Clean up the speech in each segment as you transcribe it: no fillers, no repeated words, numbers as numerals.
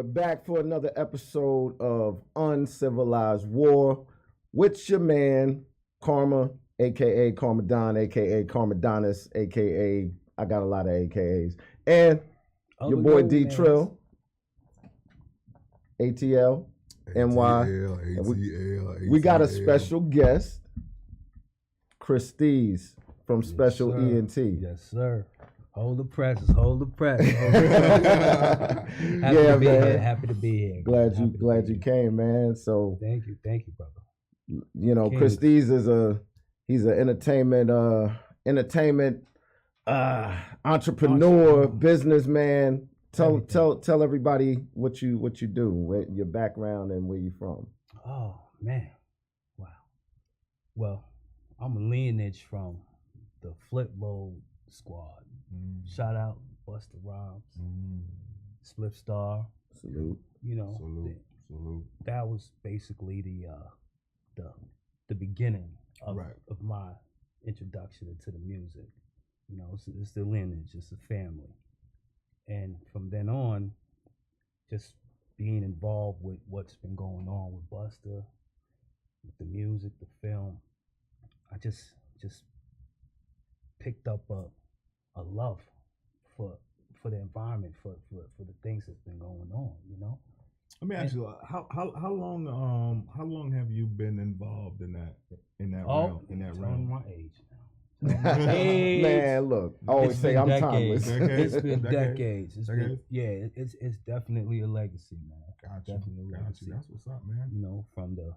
we're back for another episode of Uncivilized War with your man, Karma, aka Karma Don, aka Karma Donis, aka I got a lot of AKAs, and your boy D Trill, ATL, NY. And we got a special guest, Christeez from Special ENT. Yes, sir. Hold the presses, hold the press. Happy to be here. Happy to be here. Glad you came, man. So thank you, brother. You know, Christeez is he's an entertainment entrepreneur, businessman. Tell everybody what you do, your background and where you from. Oh man, wow. Well, I'm a lineage from the Flip Mode Squad. Shout out Busta Rhymes, Spliff Star. Salute. You know, salute. That was basically the beginning of my introduction into the music. You know, it's the lineage, it's a family. And from then on, just being involved with what's been going on with Busta, with the music, the film, I just picked up a love for the environment, for the things that's been going on, you know. Let me ask you, how long have you been involved in that realm? Telling my age now. Man, look, I always say I'm timeless. It's been decades. It's definitely a legacy, man. Gotcha. That's what's up, man. You know, from the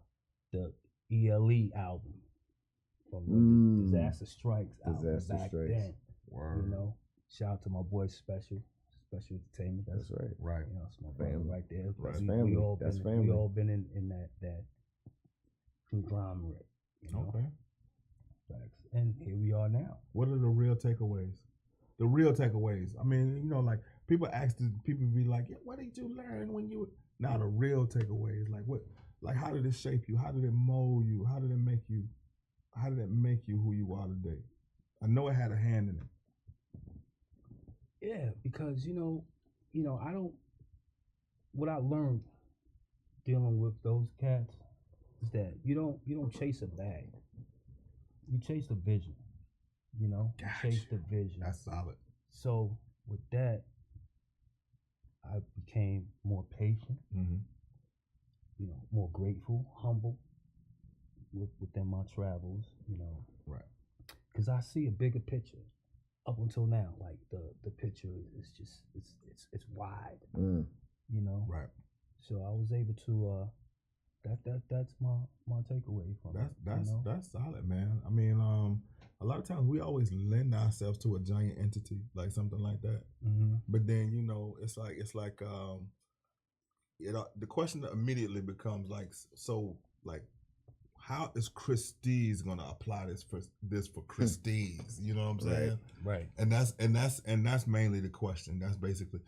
ELE album, from the Disaster Strikes album back then. Word. You know, shout out to my boy Special Entertainment. That's right. Right. You know, it's my family right there. That's family. We all been in that conglomerate. You know? Okay. Facts. And here we are now. What are the real takeaways? I mean, you know, like people be like, yeah, what did you learn when you? Now the real takeaways, like what? Like how did it shape you? How did it mold you? How did it make you? How did it make you who you are today? I know it had a hand in it. Yeah, because you know, what I learned dealing with those cats is that you don't chase a bag. You chase the vision. You know? Gotcha. Chase the vision. That's solid. So with that, I became more patient, you know, more grateful, humble within my travels, you know. Right. Because I see a bigger picture. Up until now, like the picture is just it's wide, you know. Right. So I was able to that's my takeaway from that's solid, man. I mean, a lot of times we always lend ourselves to a giant entity, like something like that. But then you know, it's like the question immediately becomes like, so like, how is Christeez gonna apply this for Christeez? You know what I'm saying? Right. And that's mainly the question. That's basically.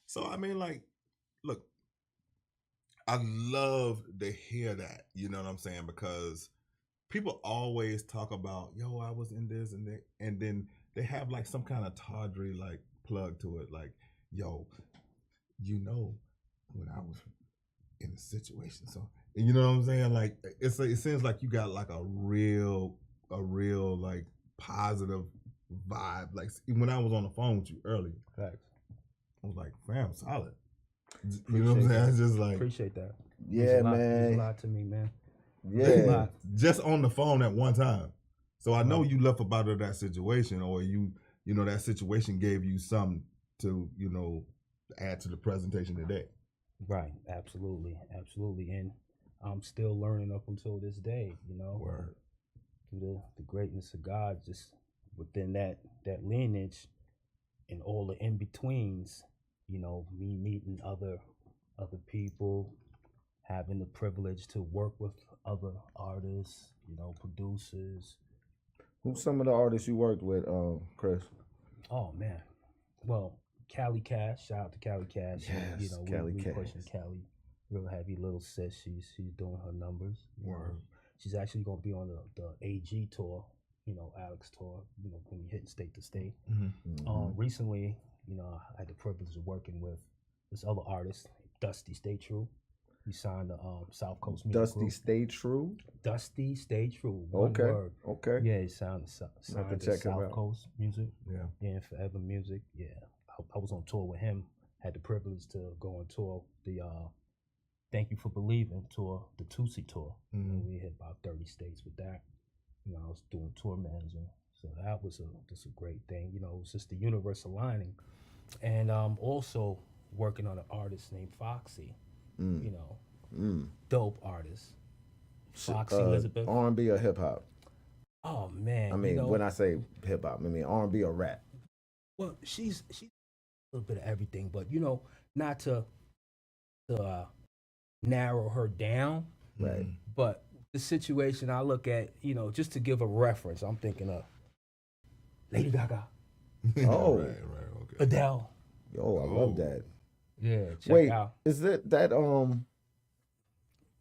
So I mean, like, look, I love to hear that. You know what I'm saying? Because people always talk about, yo, I was in this and that, and then they have like some kind of tawdry like plug to it, like, yo, you know, when I was in a situation, so. You know what I'm saying? Like it seems like you got like a real like positive vibe. Like when I was on the phone with you earlier, facts. I was like, fam, solid. You know what I'm saying? It's just like appreciate that. Yeah, man. It's a lot to me, man. Yeah. Just on the phone at one time. So I know you left about that situation, or you know that situation gave you something to, you know, add to the presentation today. Right. Absolutely. And I'm still learning up until this day, you know. Word. Through the greatness of God, just within that lineage and all the in-betweens, you know, me meeting other people, having the privilege to work with other artists, you know, producers. Who's some of the artists you worked with, Chris? Oh, man. Well, Cali Cash, shout out to Cali Cash. Yes, you know, Cali we Cash. pushing Cali. Real heavy little sis. She's doing her numbers. Word. She's actually gonna be on the AG tour, you know, Alex tour, you know, when we hitting state to state. Mm-hmm. Recently, you know, I had the privilege of working with this other artist, Dusty Stay True. He signed the South Coast Music Dusty Group. Stay True. Dusty Stay True. One Okay. word. Okay. Yeah, he signed the check him South out. Coast Music. Yeah. Yeah, Forever Music. Yeah, I was on tour with him. Had the privilege to go on tour the Thank You for Believing tour, the Tootsie tour. And we hit about 30 states with that. You know, I was doing tour managing, so that was just a great thing. You know, it was just the universe aligning, and also working on an artist named Foxy. You know, dope artist. Foxy Elizabeth. R&B or hip hop? Oh man, I mean, you know, when I say hip hop, I mean R&B or rap. well, she's a little bit of everything, but you know, not to narrow her down, Right. but the situation I look at, you know, just to give a reference, I'm thinking of Lady Gaga, Oh. Right. Okay. Adele. Yo, I love that. Yeah, check Wait, out. is it that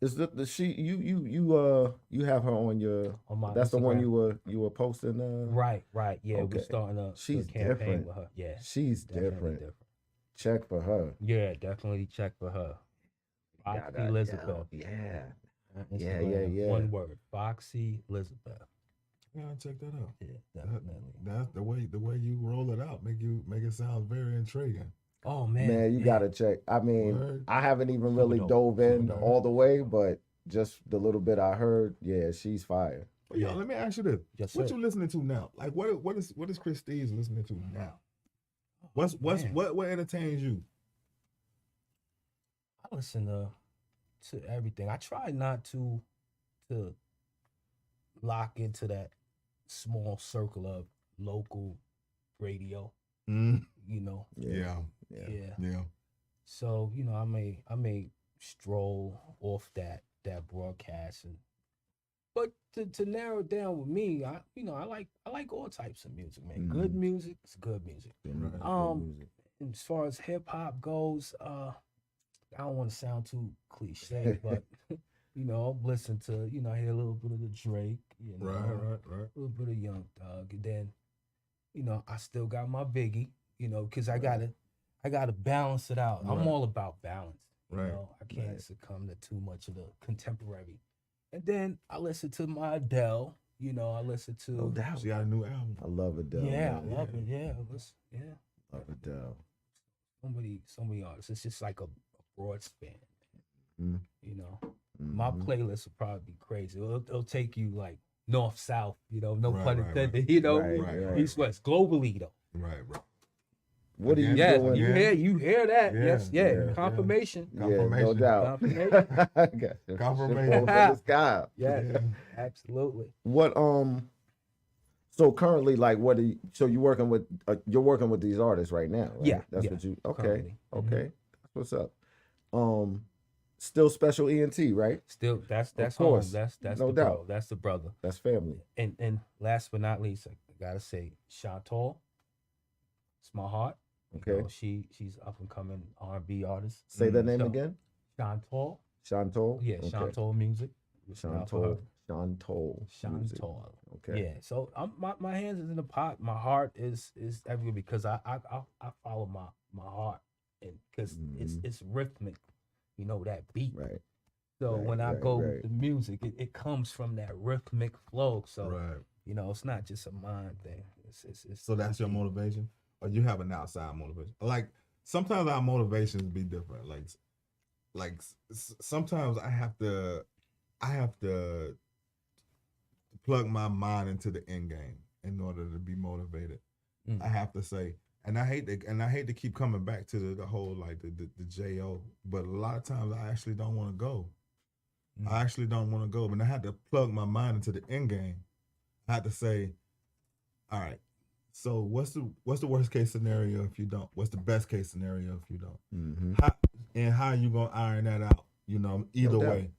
is that the she you have her on your On my that's the one Instagram. you were posting Right. Yeah, Okay. we're starting a She's campaign different. with her. Yeah, She's definitely different. Check for her. Yeah, definitely check for her. Foxy Gaga, Elizabeth. Yeah. Instagram, Yeah. One word, Foxy Elizabeth. Yeah, check that out. Yeah, That- definitely. That's the way you roll it out. Make it sound very intriguing. Oh man, Man, you yeah. gotta check. I mean, Word. I haven't even really dope. dove in Super dope. all the way, but just the little bit I heard, yeah, she's fire. But yo, Yeah. let me ask you this: Yes, what sir. you listening to now? Like, what is Christeez listening to now? What's Man. what entertains you? I listen to everything. I try not to lock into that small circle of local radio. Mm. You know, Yeah. yeah. So you know, I may stroll off that broadcast, but to narrow it down with me, I like all types of music, man. Good music is good music. Right. And as far as hip hop goes, I don't want to sound too cliche, but you know, I'm listening to, you know, I hear a little bit of the Drake, you know, Right. a little bit of Young Thug, and then, you know, I still got my Biggie, you know, because I gotta balance it out. I'm Right. all about balance. You Right. know, I can't succumb to too much of the contemporary. And then I listen to my Adele. You know, I listen to No doubt. She got a new album. I love Adele. yeah, I man. love it. Yeah, Love Adele. so many artists. It's just like a broad span. Mm. You know, my Mhm. playlist will probably be crazy. It'll take you like north, south. You know, no Right, pun right, intended. right. You know, Right. east, west, globally though. Right. What are you Yes, doing? you hear that? Yeah, Yes, yeah. confirmation. Yeah, no Confirmation. doubt. Confirmation. Got Confirmation. from the sky. Yes, Yeah. absolutely. What so currently, like, what are you? So you're working with these artists right now, right? Yeah, That's yeah, what you. Okay, currently. okay. That's what's up. Still Special ENT, right? Still, that's course. home. That's No the doubt. bro. That's the brother. That's family. And last but not least, I gotta say, Chantal. It's my heart. You Okay. know, she's up and coming R&B artist. Say that name So, again. Chantal. Chantal. Yeah, Okay. Chantal music. Listen out for her. Chantal. music. Chantal. Okay. Yeah. So my hands is in the pot. My heart is everywhere because I follow my heart, and because it's rhythmic, you know, that beat. Right. So when I right, go right. with the music, it comes from that rhythmic flow. So Right. you know, it's not just a mind thing. It's So that's your deep. motivation, or you have an outside motivation? Like sometimes our motivations be different. Like sometimes I have to plug my mind into the end game in order to be motivated. I have to say, and I hate to keep coming back to the whole like the JO, but a lot of times I actually don't want to go. I actually don't want to go, but I had to plug my mind into the end game. I had to say, all right, so what's the worst case scenario if you don't? What's the best case scenario if you don't? Mm-hmm. How you gonna iron that out? You know, either way.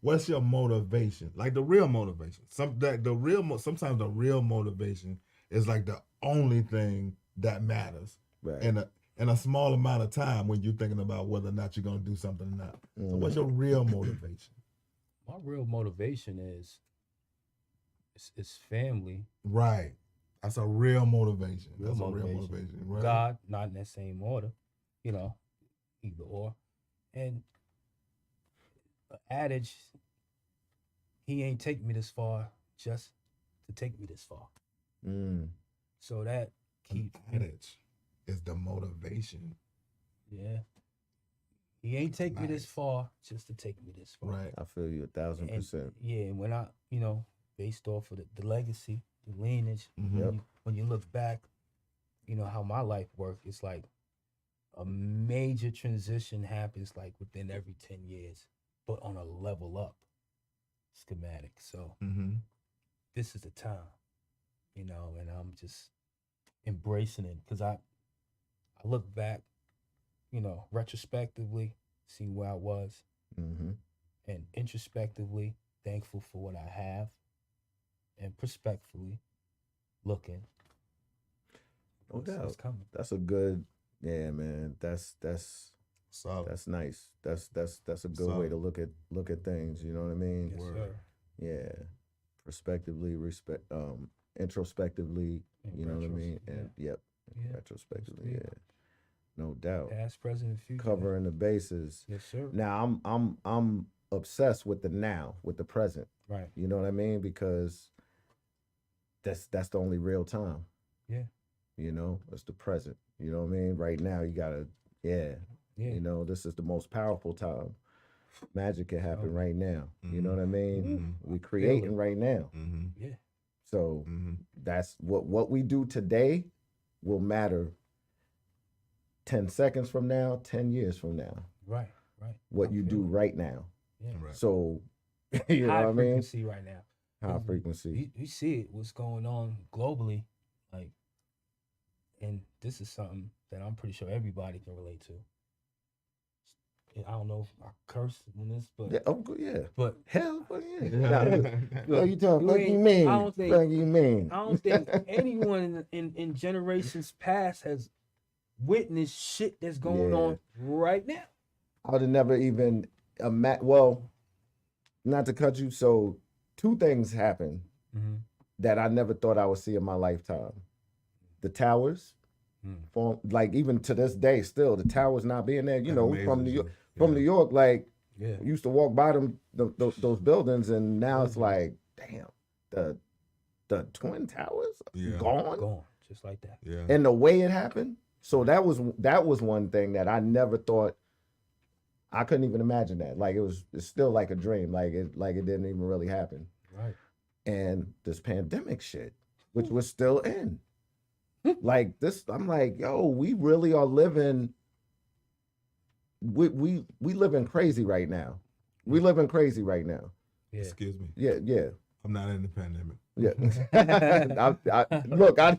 What's your motivation? Like the real motivation. Sometimes the real motivation is like the only thing that matters. Right. In a small amount of time when you're thinking about whether or not you're gonna do something or not. So what's your real motivation? My real motivation is family. Right. That's a real motivation. Real That's motivation. a real motivation. Right. God, not in that same order, you know, either or. And an adage, he ain't take me this far just to take me this far. So that keeps adage is the motivation. Yeah. He ain't take me this far just to take me this far. Right. I feel you 1,000%. Yeah, and when I, based off of the legacy, the lineage, when you look back, how my life worked, it's like a major transition happens like within every 10 years, but on a level up schematic. So this is the time, and I'm just embracing it because I look back, retrospectively, see where I was, and introspectively, thankful for what I have, and prospectively, looking. No doubt. What's coming. That's a good, man. That's solid. That's nice. That's a good way to look at things. You know what I mean? Yes, sir. Yeah. Prospectively, introspectively. You know what I mean? And retrospectively. Yeah. No doubt. Past, present, and future. Covering the bases. Yes, sir. Now I'm obsessed with the now, with the present. Right. You know what I mean? Because that's the only real time. Yeah. It's the present. You know what I mean? Right now you gotta this is the most powerful time. Magic can happen right now. You know what I mean? We creating right now. Yeah. So that's what we do today will matter 10 seconds from now, 10 years from now. Right. What you do right now. Yeah. Right. So, you know what I mean? High frequency right now. High frequency. You see it, what's going on globally. Like, and this is something that I'm pretty sure everybody can relate to. I don't know if I curse on this, but But hell, but you talking? You What you mean? I don't think. What you mean? I don't think anyone in generations past has witnessed shit that's going on right now. I would have never even well, not to cut you. So 2 things happened that I never thought I would see in my lifetime. The towers, like even to this day, still the towers not being there. From New York. From New York, like used to walk by them those buildings, and now it's like, damn, the Twin Towers gone, just like that. Yeah, and the way it happened. So that was one thing that I never thought. I couldn't even imagine that. Like it's still like a dream. Like it didn't even really happen. Right. And this pandemic shit, which we're still in, like this, I'm like, yo, we really are living. We living crazy right now. We living crazy right now. Yeah. Excuse me. Yeah. I'm not in the pandemic. Yeah. Look, I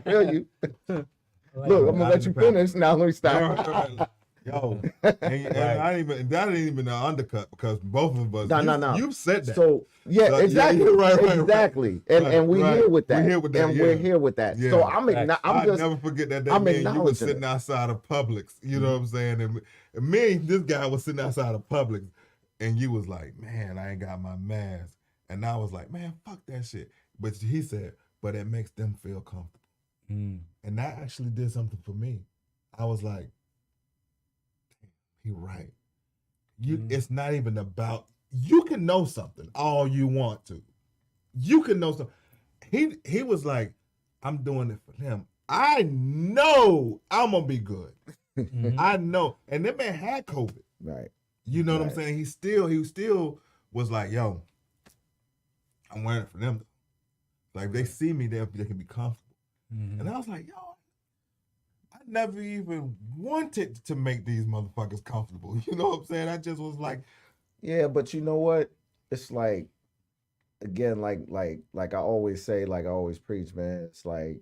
feel you. Look, I'm gonna let you finish. Now let me stop. Yo, and that ain't even an undercut because both of us. No. You said that. So exactly, right. And we're here with that. We're here with that. We're here with that. Yeah. So I'll never forget that day. I'm Me and you was acknowledging sitting outside of Publix. You know what I'm saying? And me and this guy was sitting outside of Publix, and you was like, "Man, I ain't got my mask," and I was like, "Man, fuck that shit." But he said, "But it makes them feel comfortable," and that actually did something for me. I was like, "He right. It's not even about you can know something all you want to. You can know something." He was like, "I'm doing it for him. I know I'm gonna be good. I know." And that man had COVID. Right. You know what I'm saying? He still was like, "Yo, I'm wearing it for them. Like they see me, they can be comfortable." And I was like, "Yo, I never even wanted to make these motherfuckers comfortable." You know what I'm saying? I just was like, yeah, but you know what? It's like, again, like I always say, like I always preach, man. It's like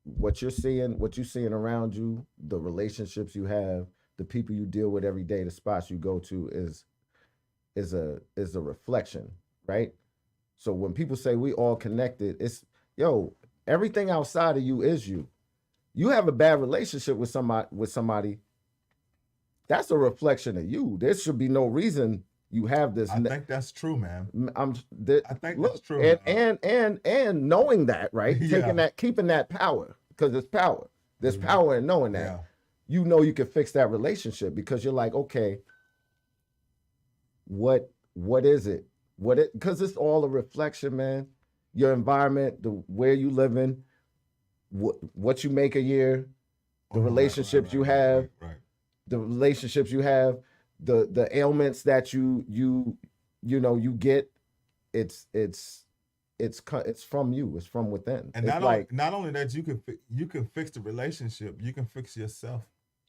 what you're seeing around you, the relationships you have, the people you deal with every day, the spots you go to is a reflection, right? So when people say we all connected, it's everything outside of you is you. You have a bad relationship with somebody, that's a reflection of you. There should be no reason you have this. I think that's true, man. I think that's true. And knowing that, right? Keeping that power, because it's power. There's power in knowing that. you know you can fix that relationship because you're like, okay, what is it? Because it's all a reflection, man. Your environment, the where you living, what you make a year, the relationships you have, the relationships you have, the ailments that you know you get. It's from you. It's from within. And not only that, you can fix the relationship. You can fix yourself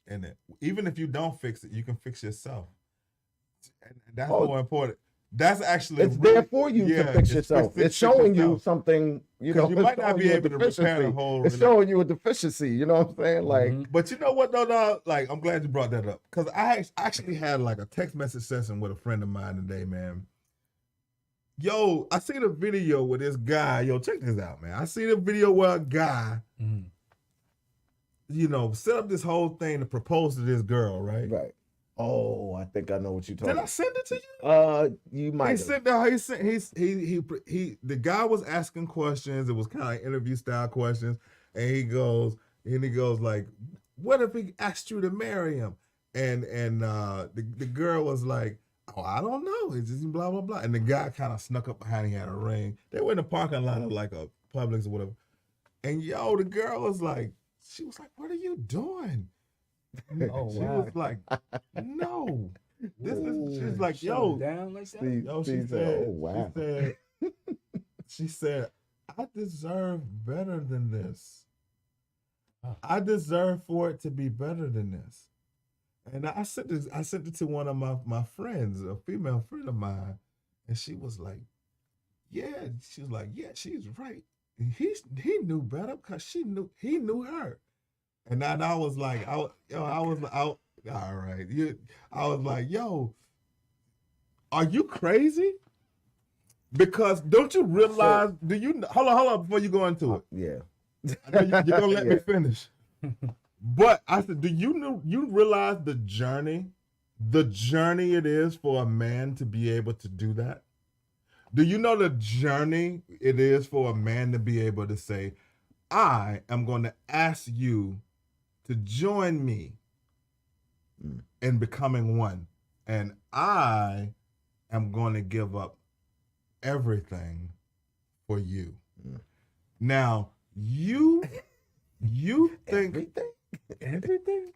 in it. Even if you don't fix it, you can fix yourself. And that's more important. That's actually it's there for you to fix yourself. It's showing you something. You know, you might not be able to repair the whole. It's showing you a deficiency. You know what I'm saying? Like, but you know what though, dog? Like, I'm glad you brought that up because I actually had like a text message session with a friend of mine today, man. Yo, I seen a video with this guy. Yo, check this out, man. I seen a video where a guy, you know, set up this whole thing to propose to this girl, right? Right. Oh, I think I know what you're talking about. Did I send it to you? You might. The guy was asking questions. It was kind of interview style questions, and he goes like, "What if he asked you to marry him?" And the girl was like, "Oh, I don't know. It's just blah blah blah." And the guy kind of snuck up behind. He had a ring. They were in the parking lot of like a Publix or whatever. And yo, the girl was like, she was like, "What are you doing?" Oh, she was like, "No, this is." She's like, "Yo, down like that?" She said, "Oh wow." She said, "I deserve better than this. I deserve for it to be better than this." And I sent it to one of my friends, a female friend of mine, and she was like, "Yeah." She was like, "Yeah, she's right. He knew better because he knew her." And then I was like, all right. I was like, yo, are you crazy? Because don't you realize, hold on before you go into it. Yeah. I know you're gonna let me finish. But I said, do you realize the journey it is for a man to be able to do that? Do you know the journey it is for a man to be able to say, I am going to ask you to join me in becoming one, and I am going to give up everything for you. Now, you think everything?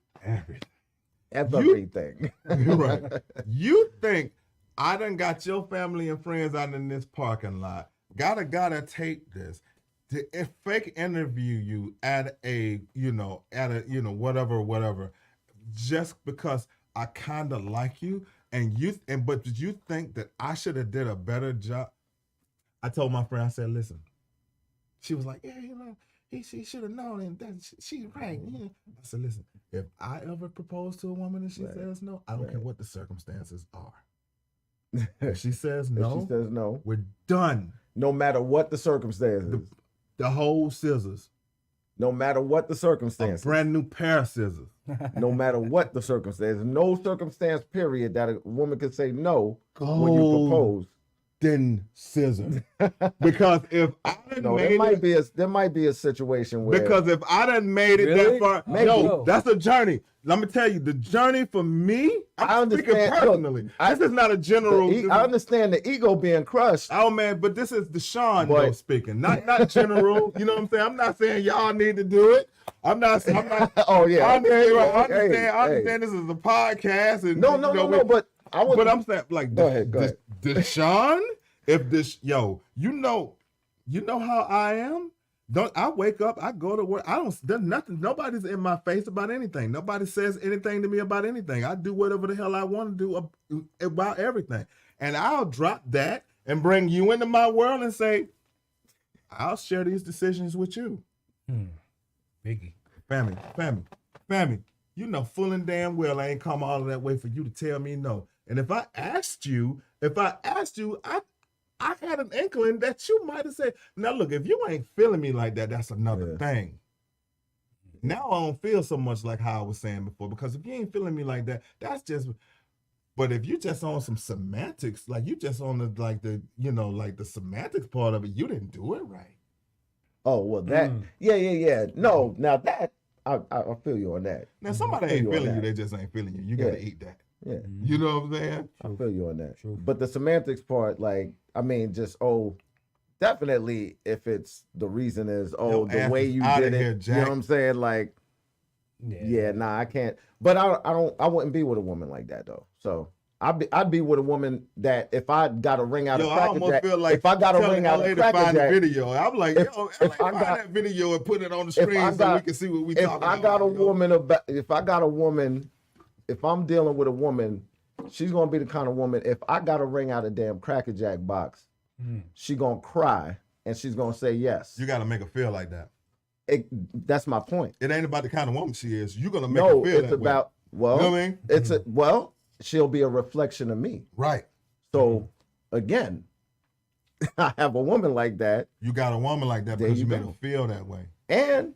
Right. You think I done got your family and friends out in this parking lot, gotta tape this, to fake interview you at a whatever, just because I kind of like you, but did you think that I should have did a better job? I told my friend, I said, listen. She was like, yeah, she should have known, and that she's right. Yeah. I said, listen, if I ever propose to a woman and she says no, I don't care what the circumstances are. If she says no, we're done. No matter what the circumstances. The whole scissors. No matter what the circumstances. A brand new pair of scissors. No matter what the circumstances. No circumstance, period, that a woman could say no when you propose. Then scissors. Because if I didn't there might be a situation where, because if I done made it that far, that's a journey. Let me tell you, the journey for me, I'm speaking personally. This is not a general. I understand the ego being crushed. Oh man, but this is Deshaun speaking, not general. You know what I'm saying? I'm not saying y'all need to do it. I'm not. Oh yeah. I understand this is a podcast, and no. But I'm saying, like, go ahead. Deshaun, if this, you know how I am. I wake up, I go to work. There's nothing, nobody's in my face about anything. Nobody says anything to me about anything. I do whatever the hell I want to do about everything. And I'll drop that and bring you into my world and say, I'll share these decisions with you. Biggie. Family. You know full and damn well I ain't come all of that way for you to tell me no. And if I asked you, I had an inkling that you might have said, now look, if you ain't feeling me like that, that's another thing. Now I don't feel so much like how I was saying before, because if you ain't feeling me like that, that's just, but if you just on some semantics, like you just on the semantics part of it, you didn't do it right. Oh, well that, yeah. No, now that I feel you on that. Now somebody ain't feeling you, they just ain't feeling you. You gotta eat that. Yeah. You know what I'm saying? I feel you on that. True. But the semantics part, like, I mean, just definitely if it's the reason is the way you did it, you know what I'm saying? Like, yeah, nah, I can't. But I wouldn't be with a woman like that though. So I'd be with a woman that if I got a ring out of Cracker Jack, feel like if I got a ring out of Cracker Jack, video, I'm like, if I got that video and put it on the screen so we can see what we talking about. If I'm dealing with a woman, she's gonna be the kind of woman. If I got a ring out of damn Cracker Jack box, she gonna cry and she's gonna say yes. You gotta make her feel like that. That's my point. It ain't about the kind of woman she is. You're gonna make her feel that about way. You know what I mean? She'll be a reflection of me. Right. So again, I have a woman like that. You got a woman like that because you made her feel that way. And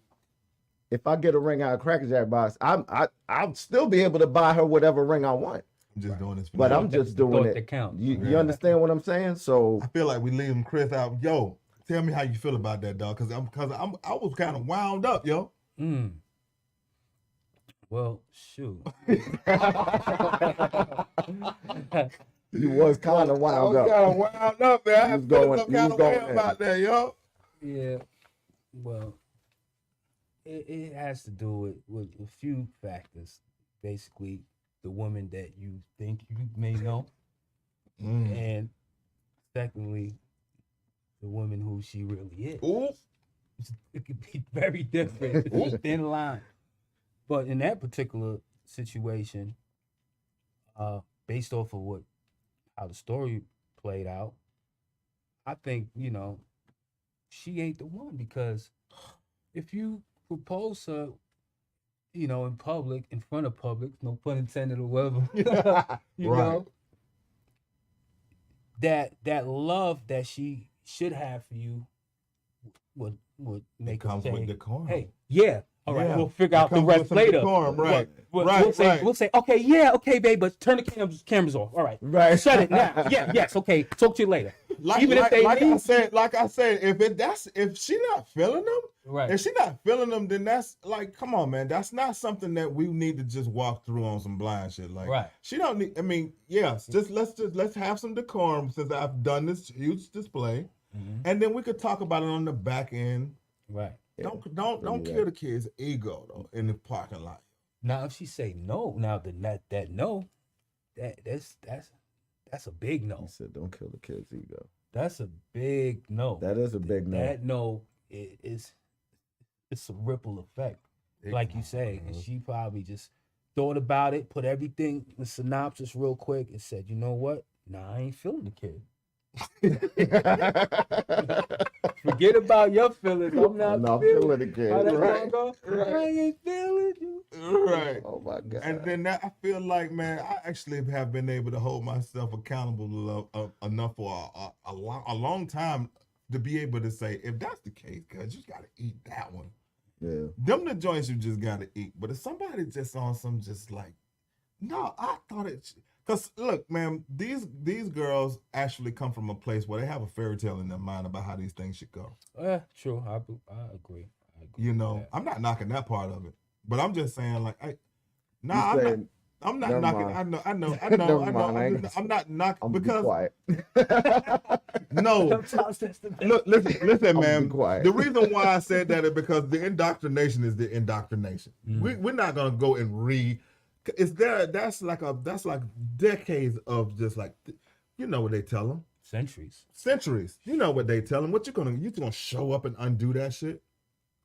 if I get a ring out of Cracker Jack box, I'll still be able to buy her whatever ring I want. I'm just doing this. But I'm just doing it. You understand what I'm saying? So I feel like we leaving Chris out. Yo, tell me how you feel about that, dog. Because I was kind of wound up, yo. Well, shoot. You was kind of wound up. I was kind of wound up, man. I was feeling some kind of way about that, yo. Yeah. Well, it has to do with a few factors. Basically, the woman that you think you may know, and secondly, the woman who she really is. Ooh. It could be very different. It's a thin line. But in that particular situation, based off of how the story played out, I think, she ain't the one, because if you propose her, in public, in front of public, no pun intended or whatever, you know, that love that she should have for you would make her say, with decorum. Hey, yeah. All right, we'll figure out the rest later. Decorum, right. We'll say, okay, babe, but turn the cameras off. All right. Right. Shut it now. Yes, okay. Talk to you later. Like I said, if she not feeling them, right. If she not feeling them, then that's like, come on, man. That's not something that we need to just walk through on some blind shit. Like, right. She don't need. I mean, yes. Let's have some decorum since I've done this huge display, and then we could talk about it on the back end. Right. Don't kill the kid's ego though in the parking lot. Now, if she say no, that no, that's a big no. He said, "Don't kill the kid's ego." That's a big no. That is a big no. That no it's a ripple effect, like you say. And she probably just thought about it, put everything in the synopsis real quick, and said, "You know what? Nah, I ain't feeling the kid." Forget about your feelings. I'm not feeling the kid. Right. I ain't feeling you. Right. Oh my God. And then I feel like, man, I actually have been able to hold myself accountable enough for a long time to be able to say, if that's the case, cuz you gotta eat that one. Yeah. Them the joints you just gotta eat. But if somebody just on some just like, no, I thought it. Because, look, man, these girls actually come from a place where they have a fairy tale in their mind about how these things should go. True. I agree. You know, I'm not knocking that part of it. But I'm just saying, like, I'm not knocking. I know. I'm not knocking because. Quiet. No. Look, listen, man. The reason why I said that is because the indoctrination is the indoctrination. We're not gonna go and read. That's like decades of just like, you know what they tell them. Centuries. You know what they tell them. What you gonna show up and undo that shit?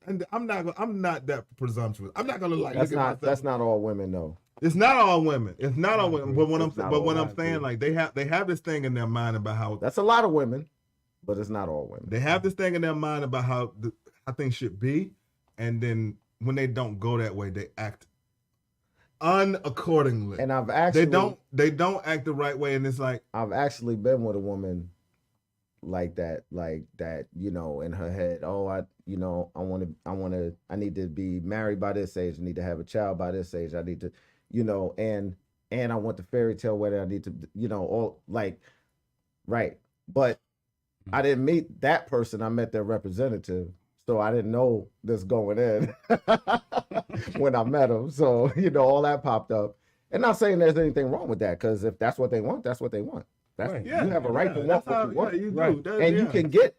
And I'm not that presumptuous. I'm not gonna look at myself. That's not all women though. It's not all women. It's not all women. But what I'm saying, like they have this thing in their mind about how that's a lot of women, but it's not all women. They have this thing in their mind about how things should be, and then when they don't go that way, they act unaccordingly. And I've actually they don't act the right way, and it's like I've actually been with a woman like that, you know, in her head, I need to be married by this age, I need to have a child by this age, I need to, you know, and I want the fairy tale wedding, I need to, you know, all like, right. But I didn't meet that person, I met their representative. So I didn't know this going in when I met him. So, all that popped up. And not saying there's anything wrong with that, because if that's what they want, that's what they want. That's Right. You have a right to want what you want. Yeah, you do. Right. That's, And you can get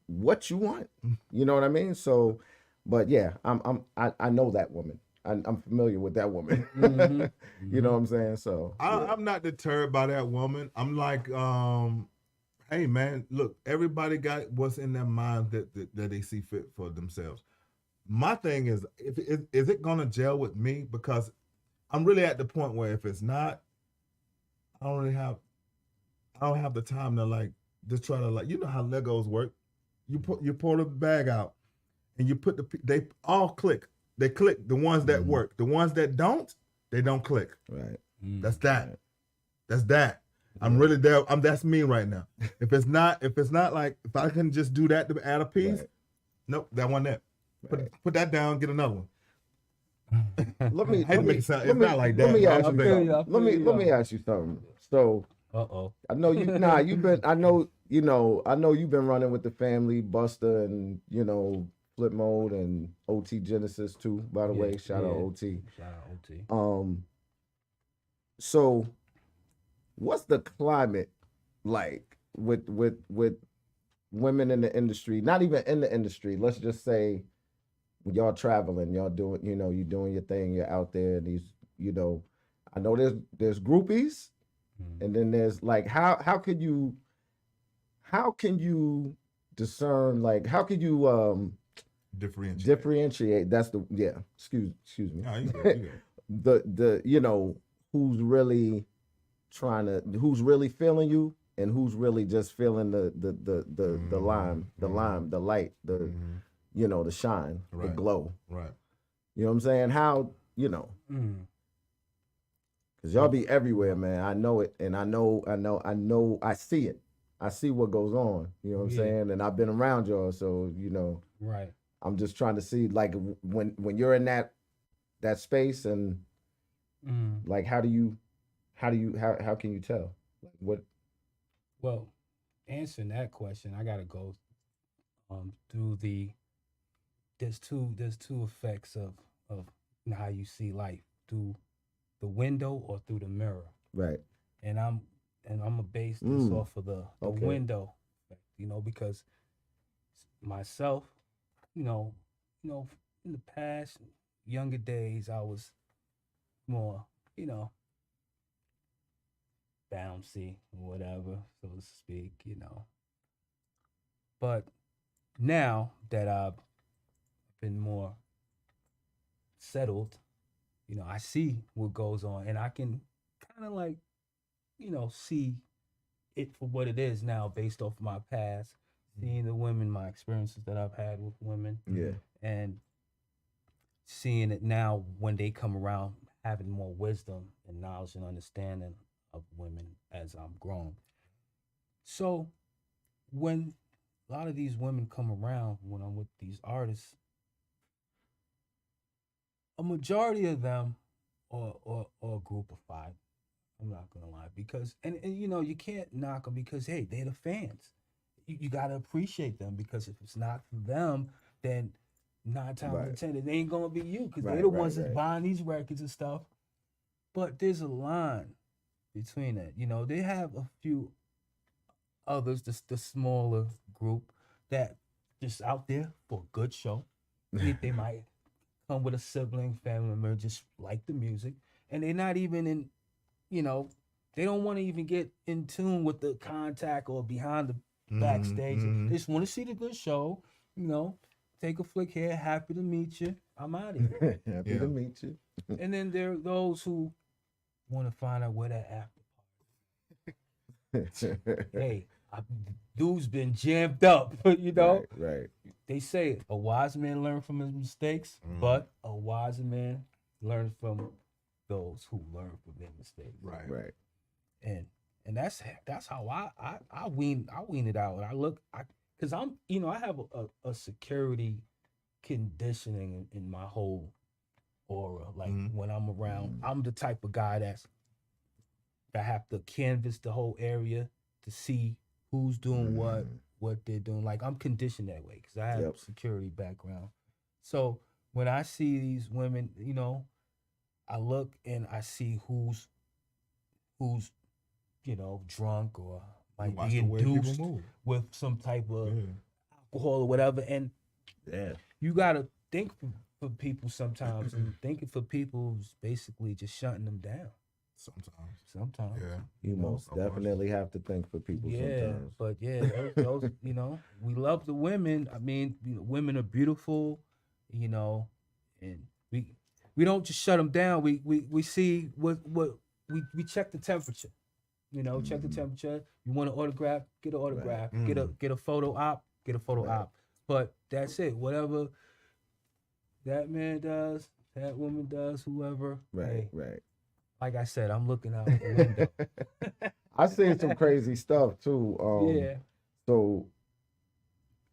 what you want. You know what I mean? So, but yeah, I know that woman. I'm familiar with that woman. You know what I'm saying? So I'm not deterred by that woman. I'm like, hey man, look, everybody got what's in their mind that they see fit for themselves. My thing is, is it gonna gel with me? Because I'm really at the point where if it's not, I don't have the time to like just try to like, you know how Legos work. You pull the bag out and you put they all click. They click the ones that work. The ones that don't, they don't click. right. That's that. Right. That's that. I'm really there. That's me right now. If it's not like, if I can just do that to add a piece, nope, that one there. Right. Put that down, get another one. Let me make it sound. It's not like that. Let me ask you something. So, I know you. You've been. I know you've been running with the family, Buster, and Flip Mode and OT Genesis too. By the way, shout out OT. Shout out OT. So, what's the climate like with women in the industry? Not even in the industry. Let's just say y'all traveling, y'all doing, you doing your thing, you're out there, and these, I know there's groupies, and then there's like how can you discern, like how could you differentiate? That's the excuse me. No, you good. the who's really feeling you and who's really just feeling the light, the shine, the glow. Right. You know what I'm saying? How, because y'all be everywhere, man. I know it, and I I see it. I see what goes on. You know what I'm saying? And I've been around y'all, so right. I'm just trying to see, like, when you're in that space, and like how can you tell? Like, what? Well, answering that question, I gotta go through there's two effects of how you see life, through the window or through the mirror. Right. And I'm gonna base this off of the window effect, because myself, in the past younger days, I was more, bouncy or whatever, so to speak, But now that I've been more settled, I see what goes on, and I can kind of like, see it for what it is now based off my past, seeing the women, my experiences that I've had with women. Yeah. And seeing it now when they come around, having more wisdom and knowledge and understanding of women as I'm grown. So when a lot of these women come around, when I'm with these artists, a majority of them or a group of 5, I'm not gonna lie, because and you can't knock them, because hey, they're the fans. You gotta appreciate them, because if it's not for them, then 9 times out of 10 it ain't gonna be you, because they're the ones that's buying these records and stuff. But there's a line between that. They have a few others, the smaller group, that just out there for a good show. They might come with a sibling, family member, just like the music, and they're not even in, they don't want to even get in tune with the contact or behind the backstage. They just want to see the good show, take a flick here, happy to meet you, I'm out of here. Happy to meet you. And then there are those who want to find out where that after party. Hey, dude's been jammed up, Right. They say a wise man learns from his mistakes, but a wiser man learns from those who learn from their mistakes. Right. And that's how I wean it out. Because I'm, I have a security conditioning in my whole aura. Like when I'm around, I'm the type of guy that have to canvas the whole area to see who's doing what, what they're doing. Like I'm conditioned that way because I have Yep. security background. So when I see these women, you know, I look and I see who's you know drunk or You might watch be the way people induced move. with some type of Yeah. alcohol or whatever, and Yeah. you gotta think for people sometimes, and thinking for people is basically just shutting them down. Sometimes. Sometimes, Yeah. You know? most definitely have to think for people Yeah, sometimes. but yeah, those you know, we love the women. I mean, you know, women are beautiful, you know, and we don't just shut them down. We see what we check the temperature. You know, check the temperature. You want an autograph? Get an autograph. Right. Get a photo op. Get a photo Right. op. But that's it. Whatever that man does, that woman does, whoever. Right, Hey, right. like I said, I'm looking out the window. I seen some crazy stuff too. Yeah. So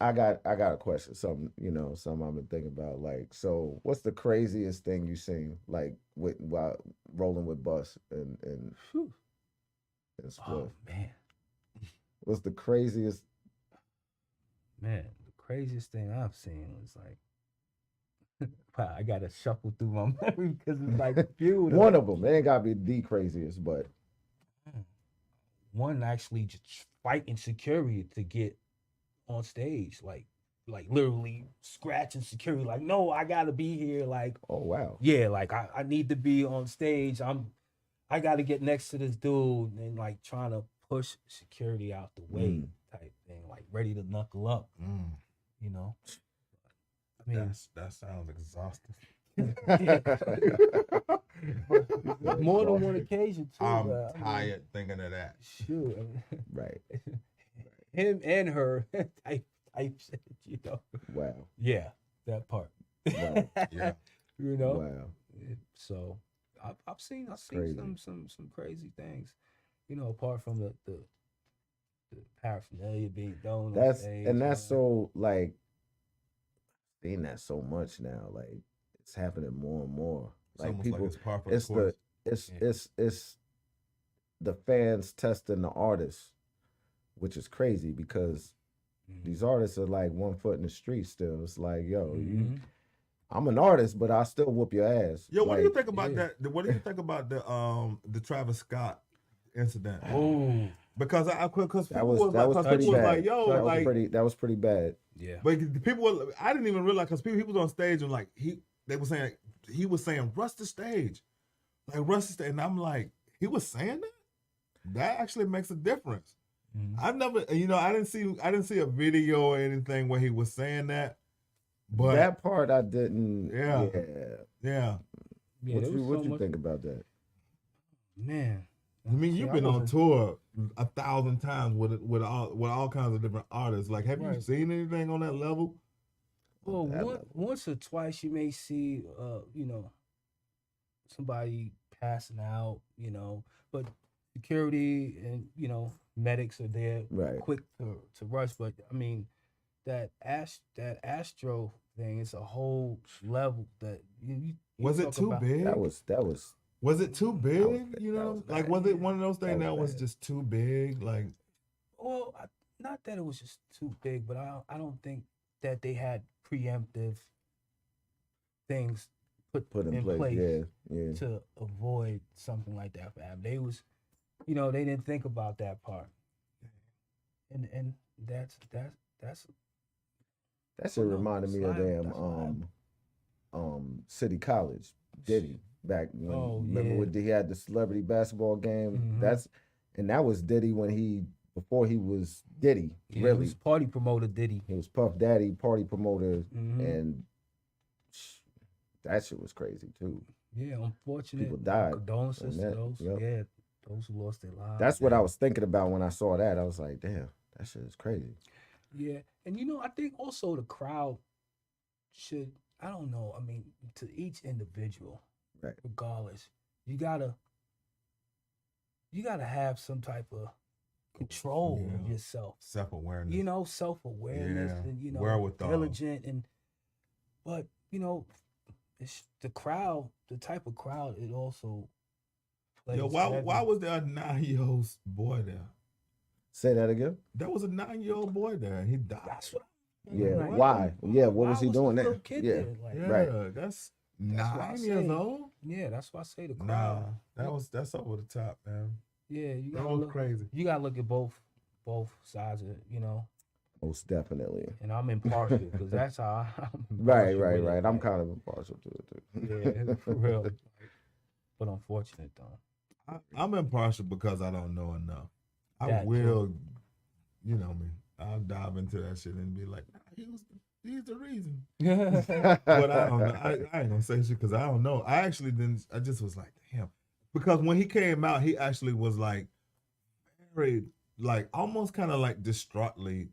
I got a question. Something I've been thinking about. Like, so what's the craziest thing you seen? Like while rolling with bus and Phew. Spliff. Oh man. What's the craziest? Man, the craziest thing I've seen was like, wow, I gotta shuffle through my memory because it's like a few. One of them. It ain't gotta be the craziest, but One actually just fighting security to get on stage, like literally scratching security, like, no, I gotta be here, like, oh wow. yeah, like I need to be on stage. I gotta get next to this dude and like trying to push security out the way type thing, like ready to knuckle up, you know. I mean, that sounds exhausting. more than one occasion too. I'm but, tired thinking of that. Shoot, Right. him and her type shit, you know. Wow. Yeah, that part. Wow. Yeah. You know. Wow. So I've seen Crazy. some crazy things, you know, apart from the paraphernalia being thrown on stage. That's so like seeing that so much now. Like it's happening more and more. It's Like almost people, like it's par for the it's course. it's the fans testing the artists, which is crazy because these artists are like 1 foot in the street still. It's like, yo, I'm an artist, but I still whoop your ass. Yo, what like, do you think about that? What do you think about the Travis Scott incident? Oh, Because that was pretty bad. like, yo, that was like that was pretty bad. yeah. But the people were, I didn't even realize because he was on stage and like he was saying rush the stage, like rush the stage, and I'm like, he was saying that? That actually makes a difference. I've never, I didn't see a video or anything where he was saying that. But that part I didn't. Yeah. What you think about that? Man, I mean, you've been on tour 1,000 times with all kinds of different artists. Like, have you seen anything on that level? Well, once or twice you may see, somebody passing out, but security and medics are there, quick to rush. But I mean, that Astro thing is a whole level that you was it too big? That was. Was it too big? Like was it one of those things that was just too big? Like, well, not that it was just too big, but I don't think that they had preemptive things put in place to avoid something like that for happening. They was, they didn't think about that part, and that's that shit reminded me of damn City College Diddy back when remember when he had the celebrity basketball game. That was Diddy before he was Diddy. Really, he was party promoter Diddy. He was Puff Daddy, party promoter, and that shit was crazy too. Yeah, unfortunate. People died. Condolences to those. Yeah, those who lost their lives. That's what I was thinking about when I saw that. I was like, damn, that shit is crazy. Yeah, and I think also the crowd should. I don't know. I mean, to each individual, regardless, you gotta have some type of control of yourself, self-awareness. Self-awareness, and wherewithal, diligent, but it's the crowd, the type of crowd it also plays. Yo, why was there a 9-year-old boy there? Say that again. There was a 9-year-old boy there, and he died. That's what. Yeah. Like, Why? Yeah. What why was he doing the there? little kid Yeah. there? Like, Yeah, Right. that's why I 9 say- years old. Yeah, that's why I say the Nah, crowd. that's over the top, man. Yeah, you That gotta was look. crazy. You gotta look at both sides of it, Most definitely. And I'm impartial because that's how I'm Right. impartial with it, I'm like, kind of impartial to it too. yeah, for real. Like, but unfortunate though. I'm impartial because I don't know enough. I That will, you know me. I'll dive into that shit and be like, nah, he's the reason. But I don't know. I ain't gonna say shit because I don't know. I actually didn't. I just was like, damn, because when he came out, he actually was like very, like almost kind of like distraughtly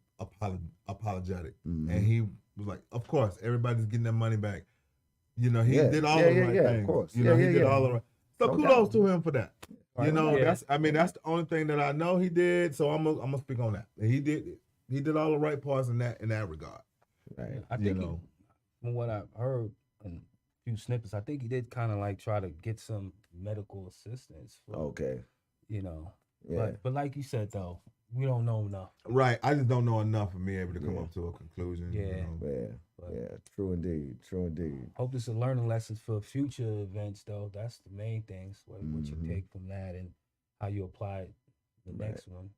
apologetic, and he was like, of course, everybody's getting their money back. He did all the right things. Of course. He did all the right. So No kudos doubt. to him for that. Right. That's the only thing that I know he did. So I'm gonna speak on that. He did all the right parts in that regard. Right. I think from what I've heard in a few snippets, I think he did kind of like try to get some medical assistance. For, Okay. Yeah. But like you said though, we don't know enough. Right. I just don't know enough for me able to come up to a conclusion. Yeah. True indeed. Hope this is a learning lessons for future events though. That's the main things. What you take from that and how you apply it the next one.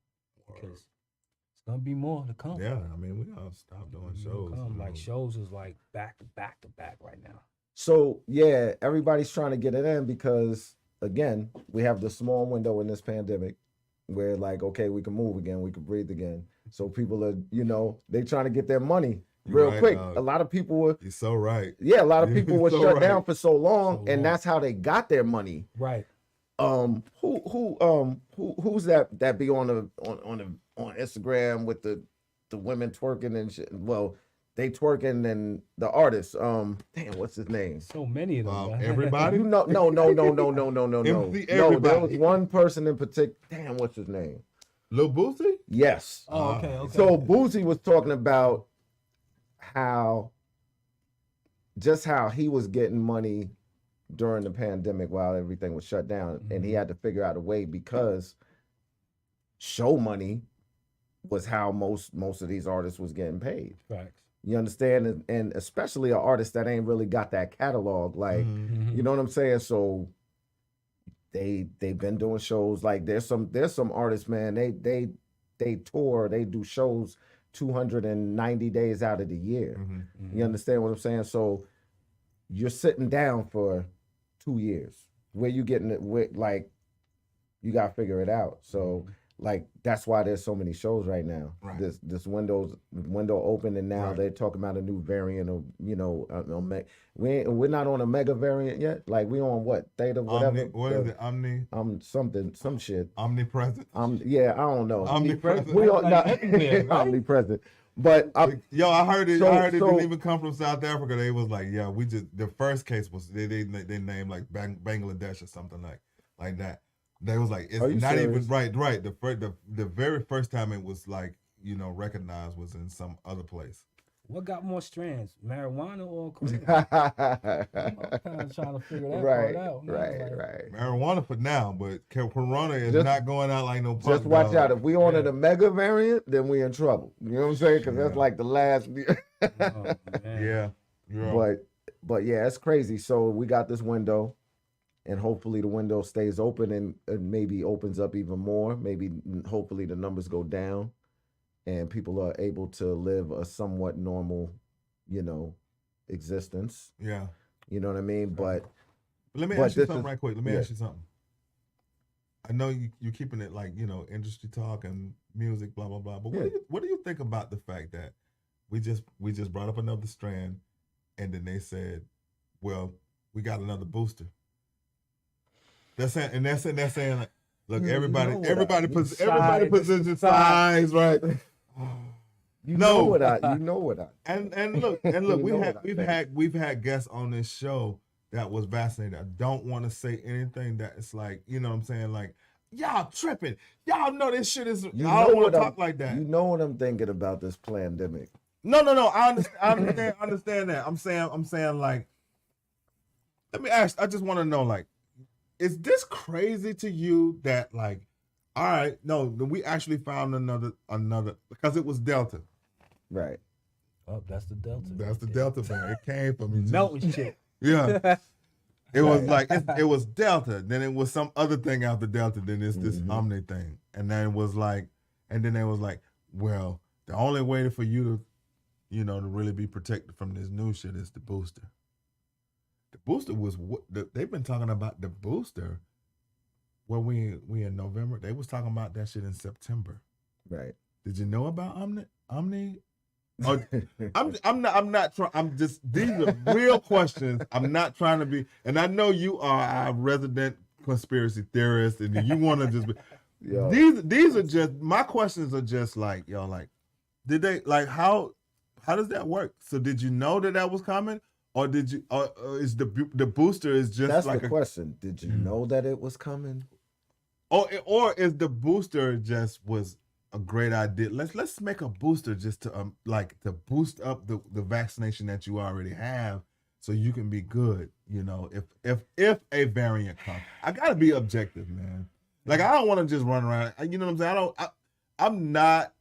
Because it's gonna be more to come. Yeah, I mean we gotta stop doing shows. Like shows is like back to back right now. So yeah, everybody's trying to get it in because again, we have the small window in this pandemic where like, okay, we can move again, we can breathe again. So people are, they trying to get their money real quick. A lot of people were. You're so right. Yeah, a lot of people were So shut right. down for so long, and that's how they got their money. Right. Who's that be on Instagram with the women twerking and shit? Well, they twerking and the artist. Damn, what's his name? So many of them. Everybody? No. No, there was one person in particular. Damn, what's his name? Lil Boosie? Yes. Oh, okay. So Boosie was talking about how he was getting money during the pandemic while everything was shut down, and he had to figure out a way because show money was how most of these artists was getting paid. Facts. You understand? And especially an artist that ain't really got that catalog, like you know what I'm saying? So they've been doing shows. Like there's some artists, man, they tour, they do shows 290 days out of the year. You understand what I'm saying? So you're sitting down for 2 years. Where you getting it with, like, you gotta figure it out. So like that's why there's so many shows right now. Right. This window open, and now they're talking about a new variant of we're not on a mega variant yet. Like we on what theta whatever. What is it? Omni? Some shit. Omnipresent. I don't know. Omnipresent. We are not right? omnipresent. But Yo, I heard it. So- I heard it so- didn't even come from South Africa. They was like, yeah, the first case was they named like Bangladesh or something like that. They was like, it's Are you not serious? even right. The very first time it was like recognized was in some other place. What got more strands, marijuana or corona? I'm kind of trying to figure that part out. man. Right. Marijuana for now, but Corona is Just- not going out like no punk. Just watch dog. out. If we on the mega variant, then we in trouble. You know what I'm saying? Because that's like the last. Oh, man. Yeah. But yeah, it's crazy. So we got this window, and hopefully the window stays open and maybe opens up even more. Maybe hopefully the numbers go down, and people are able to live a somewhat normal, existence. Yeah. You know what I mean? But Let me But ask you this something is- right quick. Let me yeah. ask you something. I know you're keeping it like, industry talk and music, blah, blah, blah. But what do you think about the fact that we just brought up another strand and then they said, well, we got another booster. They're saying like, look, everybody positions size, right? you know what I And look, we've had guests on this show that was vaccinated. I don't want to say anything that it's like, you know what I'm saying? Like, y'all tripping. Y'all know this shit is, I don't want to talk like that. You know what I'm thinking about this pandemic. No. I understand that. I'm saying like, let me ask, I just want to know, like, is this crazy to you that like All right, no, we actually found another because it was Delta. Right. Oh, that's the Delta. That's the Delta variant. It came from you. Melting shit. Yeah. It was like it was Delta, then it was some other thing after Delta, then it's this Omni thing, and then it was like, and then they was like, well, the only way for you to, to really be protected from this new shit is the booster. The booster was they've been talking about the booster. When we in November, they was talking about that shit in September. Right. Did you know about Omni? Oh, I'm not trying. I'm just, these are real questions. I'm not trying to be, and I know you are a resident conspiracy theorist, and you want to just be. These are just my questions. Are just like did they like how does that work? So did you know that was coming, or did you? Or is the booster is just that's like the question? Did you know that it was coming? Or is the booster just was a great idea? Let's make a booster just to to boost up the vaccination that you already have, so you can be good. If a variant comes, I gotta be objective, man. Like I don't want to just run around. You know what I'm saying? I'm not.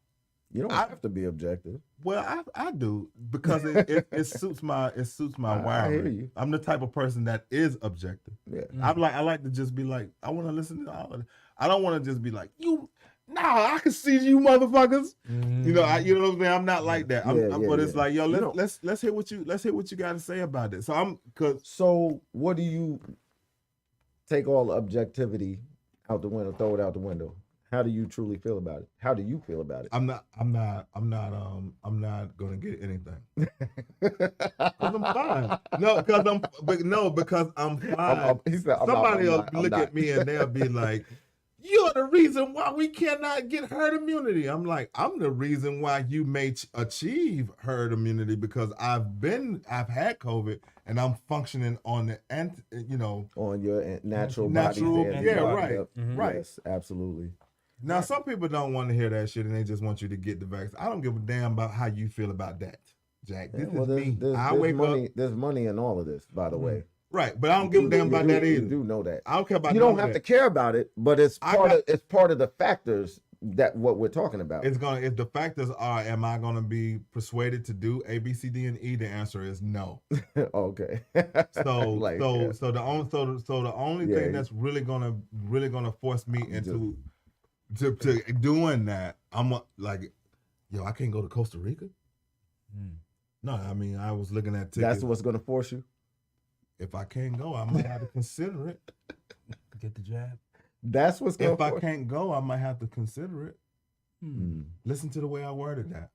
You don't have to be objective. Well, I do because it suits my wiring. I hear you. I'm the type of person that is objective. Yeah. I like to just be like, I want to listen to all of it. I don't want to just be like, I can see you motherfuckers. You know what I'm saying? I'm not like that. But it's like, yo, let's hear what you got to say about it. So what do you take all the objectivity out the window, throw it out the window? How do you truly feel about it? How do you feel about it? I'm not gonna get anything. Cause I'm fine. Because I'm fine. Somebody will look at me and they'll be like, "You're the reason why we cannot get herd immunity." I'm like, I'm the reason why you may achieve herd immunity because I've had COVID and I'm functioning on the on your natural yeah, right, right. Yes, absolutely. Now, some people don't want to hear that shit and they just want you to get the vaccine. I don't give a damn about how you feel about that, Jack. This is me. There's money in all of this, by the way. Right, but I don't give a damn about that either. You do know that. I don't care about. You don't have to care about it, but it's part of the factors that what we're talking about. If the factors are, am I gonna be persuaded to do A, B, C, D, and E? The answer is no. Okay. So the only thing that's really gonna force me into to doing that, I'm like, yo, I can't go to Costa Rica. No, I mean, I was looking at tickets. That's what's gonna force you. If I can't go, I might have to consider it. Get the jab. That's what's gonna. If I can't go, I might have to consider it. Listen to the way I worded that.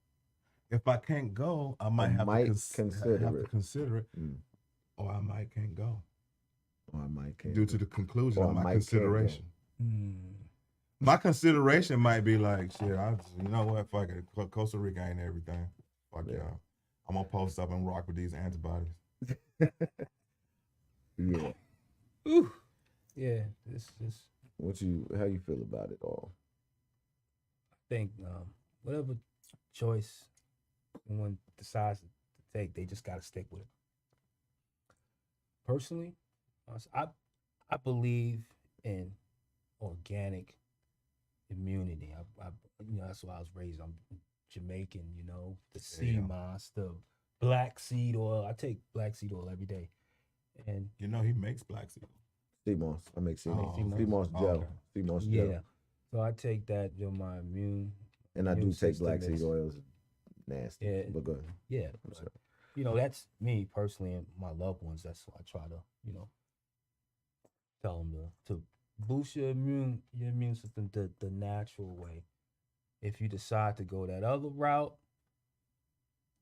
If I can't go, I might have to consider it, or I might can't go. Or I might can't. Due to the conclusion of my consideration. My consideration might be like, shit, you know what? Fuck it. Costa Rica ain't everything. Fuck y'all. I'm gonna post up and rock with these antibodies. Yeah. Ooh. Yeah. This. How you feel about it all? I think whatever choice someone decides to take, they just gotta stick with it. Personally, I believe in organic immunity. I that's why I was raised. I'm Jamaican. The sea moss, the black seed oil. I take black seed oil every day, and he makes black seed oil. Sea moss. I make sea moss. Sea moss gel. Okay. Sea moss gel. Yeah. So I take that my immune. And I do take black seed oils. Nasty. Yeah. But good. Yeah. That's me personally and my loved ones. That's why I try to tell them to boost your immune system the natural way. If you decide to go that other route,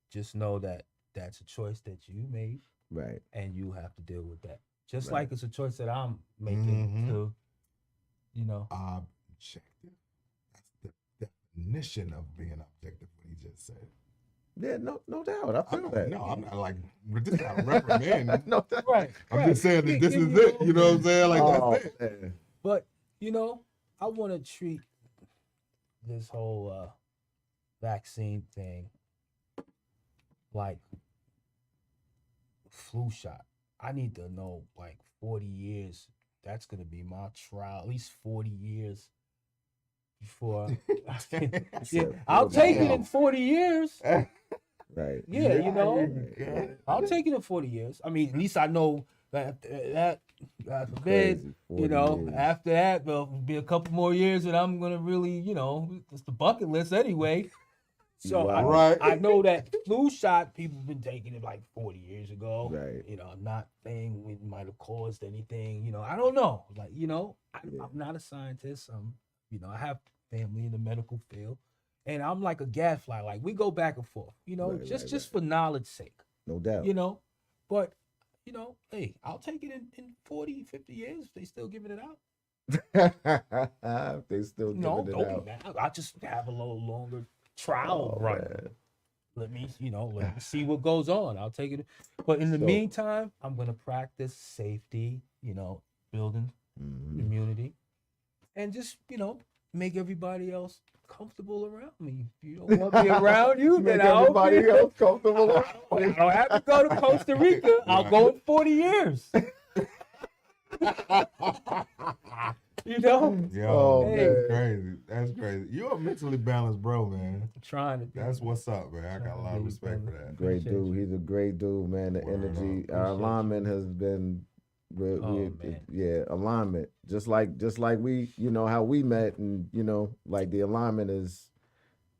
just know that that's a choice that you made, right? And you have to deal with that. Just like it's a choice that I'm making to, objective. That's the definition of being objective. What he just said. Yeah, no doubt. I feel that. No, I'm not like this not a reprimand. No, that's right. I'm just saying that this is it. You know what I'm saying? Like that's it. Man. But I want to treat this whole vaccine thing like flu shot. I need to know 40 years. That's gonna be my trial. At least 40 years before. Yeah, I'll take it in 40 years. Right. Yeah, you know, Yeah. I'll take it in 40 years. I mean, at least I know that God forbid, Crazy, you 40 know, years. after that, there'll be a couple more years and I'm going to really, you know, it's the bucket list anyway. So Wow. Right. I know that flu shot, people have been taking it like 40 years ago. Right. You know, I'm not saying it might have caused anything. You know, I don't know. Like, you know, I'm not a scientist. You know, I have family in the medical field. And I'm like a gadfly. Like, we go back and forth, you know, just for knowledge's sake. No doubt. You know, but, you know, hey, I'll take it in 40, 50 years if they still giving it out. They still No, giving it don't out. be mad. I'll just have a little longer trial run. Man. Let me see what goes on. I'll take it. But in the meantime, I'm going to practice safety, you know, building immunity, and just, you know, make everybody else comfortable around me. If you don't want me around you, Make then everybody else comfortable. I don't have to go to Costa Rica. I'll go in 40 years. You know? Yo, Hey. that's crazy. That's crazy. You're a mentally balanced bro, man. I'm trying to be. That's what's up, man. I got a lot of respect for that. Great dude. He's a great dude, man. The Word energy, up. our alignment has been, alignment. Just like we, you know, how we met, and you know, like the alignment is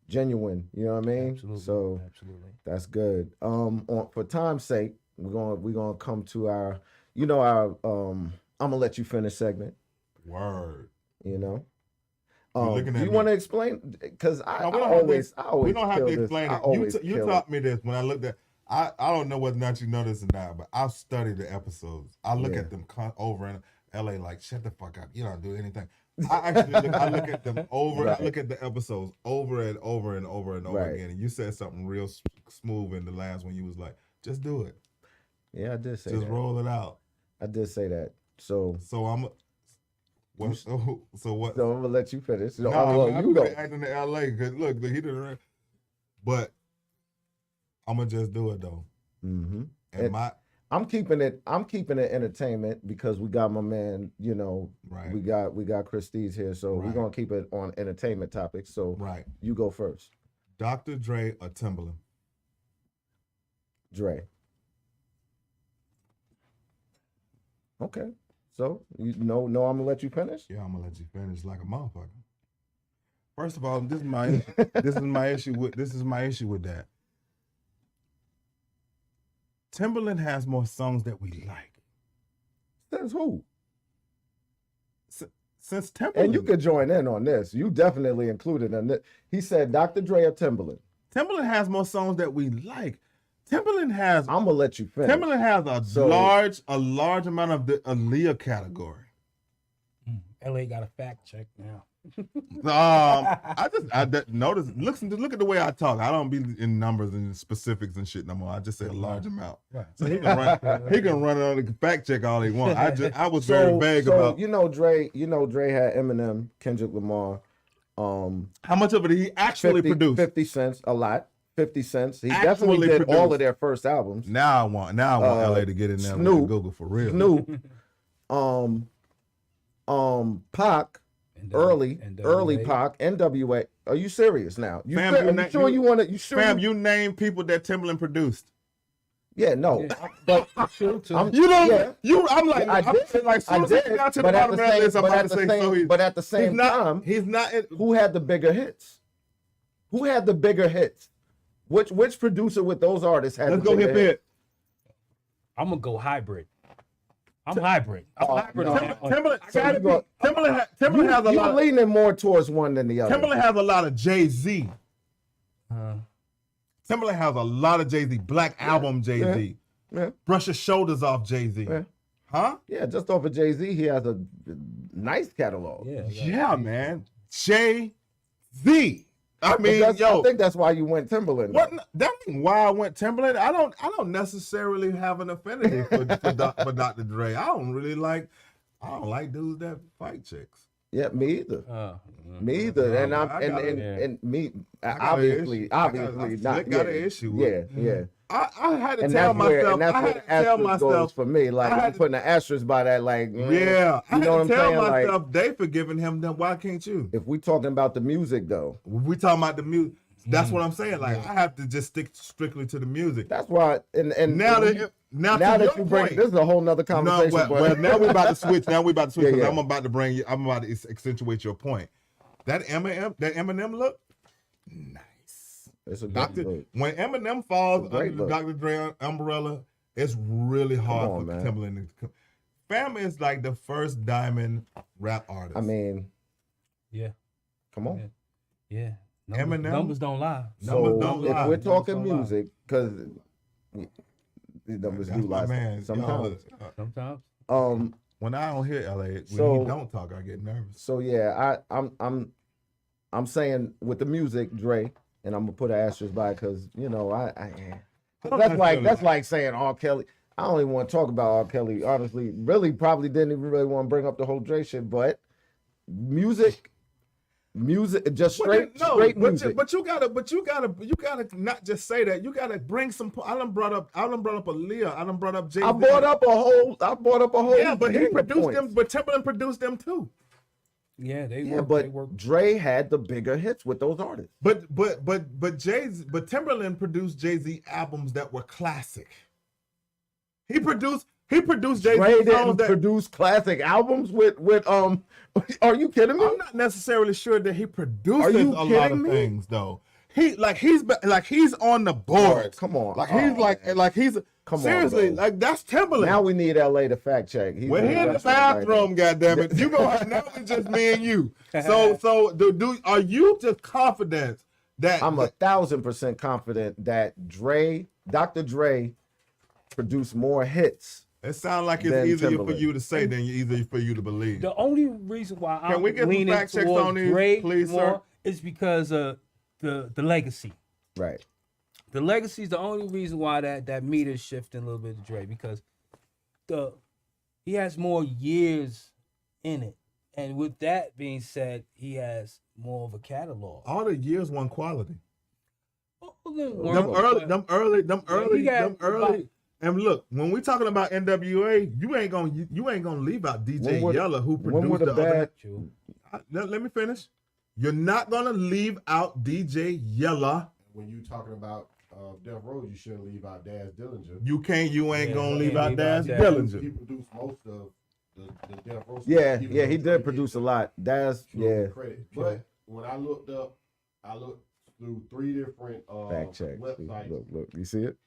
genuine. You know what I mean? Absolutely. So Absolutely. that's good. For time's sake, we're gonna come to our, you know, our I'm gonna let you finish segment. Word. You know. Looking Do at you me. want to explain? Because I we always we don't have kill to this. explain I it. always You kill taught me this when I looked at. I don't know whether or not you know this or not, but I've studied the episodes. I look at them over in LA like, shut the fuck up. You don't do anything. I actually look at them over. Right. I look at the episodes over and over and over and over Right. again. And you said something real smooth in the last one. You was like, just do it. Yeah, I did say Just that. roll it out. I did say that. So So what? So what? I'm gonna let you finish. So, No, you I'm go. acting in LA because look, he didn't. But I'm gonna just do it though. Mm-hmm. And I'm keeping it entertainment because we got my man. You know, right. we got Christeez here, so we're Right. gonna keep it on entertainment topics. So Right. you go first, Dr. Dre or Timberland? Dre. Okay. So you know, I'm gonna let you finish. Yeah, I'm gonna let you finish like a motherfucker. First of all, this is my issue with that. Timberland has more songs that we like. Says who? Since Timberland. And you could join in on this. You definitely included in it. He said Dr. Dre or Timberland. Timberland has more songs that we like. Timberland has. I'm gonna let you finish. Timberland has a large amount of the Aaliyah category. LA got a fact check now. I notice. Look at the way I talk. I don't be in numbers and specifics and shit no more. I just say a large amount. Right. So he can run it on the fact check all he wants. I was very vague about. You know, Dre had Eminem, Kendrick Lamar. How much of it he actually produced? 50 cents, a lot. 50 cents. He Actually definitely did produced. all of their first albums. Now I want LA to get in there Snoop, with Google for real. Snoop, Pac, early Pac, NWA. Are you serious now? You name people that Timberland produced. Yeah, no, but True, too. I'm like, I did. Like, I did. But at the same time, he's not. Who had the bigger hits? Who had the bigger hits? Which producer with those artists had? Let's go hit. I'm gonna go hybrid. I'm hybrid. Timberland has a lot. You're leaning more towards one than the other. Timberland has a lot of Jay-Z. Timberland has a lot of Jay-Z. Black Album Jay-Z. Yeah. Brush your shoulders off Jay-Z. Yeah. Huh? Yeah, just off of Jay-Z, he has a nice catalog. Yeah, man. Jay-Z. I mean, I think that's why you went Timberland. What? That ain't why I went Timberland. I don't necessarily have an affinity for Dr. Dre. I don't like dudes that fight chicks. Yeah, me either. Me either. And me obviously I not. got an issue with it. Yeah. I had to And tell that's where, myself. and that's I where had the to tell asterisk goes myself. for me. Like, I'm putting an asterisk by that. Like, Yeah, I you know what had I'm to tell saying? Like, myself they forgiving him. Then why can't you? if we talking about the music, though, We talking about the music. That's what I'm saying. Like I have to just stick strictly to the music. that's why. And Now and now that to you your bring, point, this is a whole nother conversation. well, now we're about to switch. Now we're about to switch Yeah, because yeah. I'm about to accentuate your point. That Eminem look, nice. It's a good look. When Eminem falls under the look. Dr. Dre umbrella, it's really hard on, for man. Timberland to come. Fam is like the first diamond rap artist. I mean, Yeah. come on. Yeah. Numbers don't lie. Numbers don't lie. If we're talking Numbers don't music, because the numbers do lie sometimes. Sometimes. When I don't hear LA, when So- he don't talk, I get nervous. So yeah, I'm saying with the music, Dre, and I'm gonna put an asterisk by because you know that's like saying R. Kelly. I don't even want to talk about R. Kelly. Honestly, really, probably didn't even really want to bring up the whole Dre shit. But music, just straight music. But you gotta not just say that. You gotta bring some. I done brought up Aaliyah. I done brought up Jay-Z. I brought up a whole. Yeah, but he gang of produced points. them. But Timberland produced them too. Yeah, they Yeah, work. but they work. Dre had the bigger hits with those artists. But Timberland produced Jay-Z albums that were classic. He produced Jay-Z Dre songs didn't that. produce classic albums with Are you kidding me? I'm not necessarily sure that he produces Are you a lot kidding of me? things though. He's on the board. Oh, come on. Like Oh, he's Come on, seriously, bro. like that's Timberland. Now we need LA to fact check. We're in the bathroom, goddammit. You go now it's just me and you. So are you just confident that I'm 1,000% confident that Dr. Dre produced more hits. it sounds like it's than easier Timberland. for you to say than easier for you to believe. The only reason why Can we I'm get some leaning fact checks on towards these, Dre please, more sir? is because of the legacy. Right. The legacy is the only reason why that meter is shifting a little bit to Dre because he has more years in it, and with that being said, he has more of a catalog. All the years one quality. Them Them early. And look, when we talking about NWA, you ain't gonna leave out DJ Yella who produced the other. Let me finish. You're not gonna leave out DJ Yella. When you talking about Death Row, you shouldn't leave out Daz Dillinger. You ain't gonna leave can't out leave Daz out Dillinger. He produced most of the Death Row. Yeah, Even yeah, though he Dre did produce a lot. That's yeah. Credit. But when I looked through 3 different Fact check. websites, Look, you see it?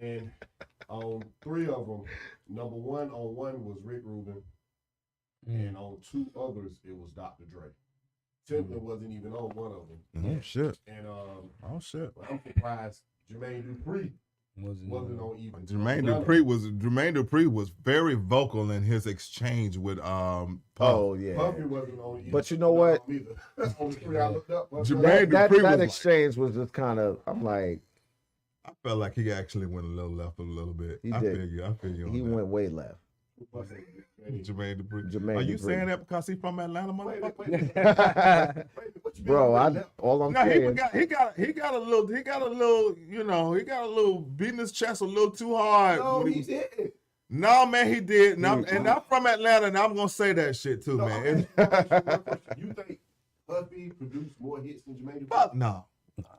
and on 3 of them, number 1 on one was Rick Rubin, and on 2 others it was Dr. Dre. Timberland wasn't even on one of them. Oh shit. And Oh shit. I'm surprised Jermaine Dupri wasn't on even. Jermaine Dupri was very vocal in his exchange with Puff. Oh yeah. Puffy wasn't on either. But you know what? That's only 3 I looked up. Jermaine That Dupri was exchange was just kind of. I'm like, I felt like he actually went a little left a little bit. He I did. feel you. On he that. went way left. Jermaine Dupri. Jermaine Are you Dupri. saying that because he's from Atlanta, motherfucker? Bro, all I'm No, saying. he got a little, you know, he got a little beating his chest a little too hard. No, when he was- didn't. No, man, he did. And I'm from Atlanta, and I'm gonna say that shit too, No, man. you think Puffy produced more hits than Jermaine Dupri? Fuck no.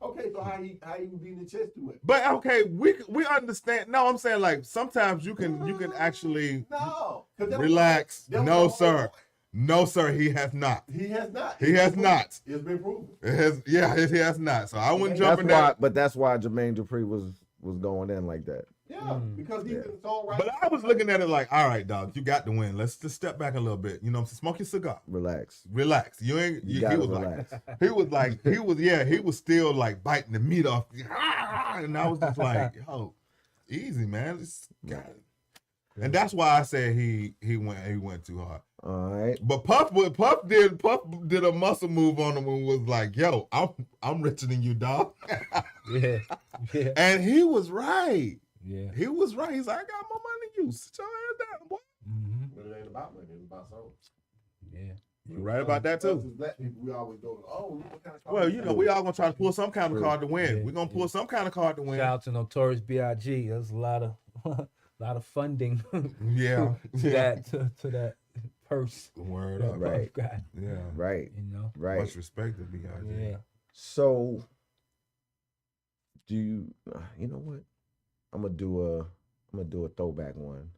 Okay, so how he was beating the chest too much? But okay, we understand. No, I'm saying like sometimes you can actually No, 'cause that was- relax. that was No, the whole sir. point. No, sir. He has not. He has not. He has not. It's been proven. He has not. So I wouldn't jump in that. But that's why Jermaine Dupri was going in like that. Yeah, because he's in songwriting. But I was looking at it like, all right, dog, you got the win. Let's just step back a little bit. You know, smoke your cigar. Relax. Relax. You ain't. You He gotta was relax. he was still like biting the meat off. And I was just like, yo, easy, man. Just got it. And that's why I said he went too hard. All right. But Puff did a muscle move on him and was like, yo, I'm richer than you, dog. Yeah. And he was right. Yeah. He was right. He's like, I got more money than you. Sit your ass down, boy. But it ain't about money. It's about songs. Yeah. You're right about that too. As black people, we always go, oh, what kind of card Well, is you know, that? we all gonna try to pull some kind of card to win. Yeah, We're gonna pull some kind of card to win. Shout out to Notorious B.I.G. There's a lot of lot of funding Yeah, to that purse. Word that up. Right. Puff got, Yeah, Right. you know. Right. much respect to B.I.G. Yeah. So, do you? You know what? I'm gonna do a throwback one.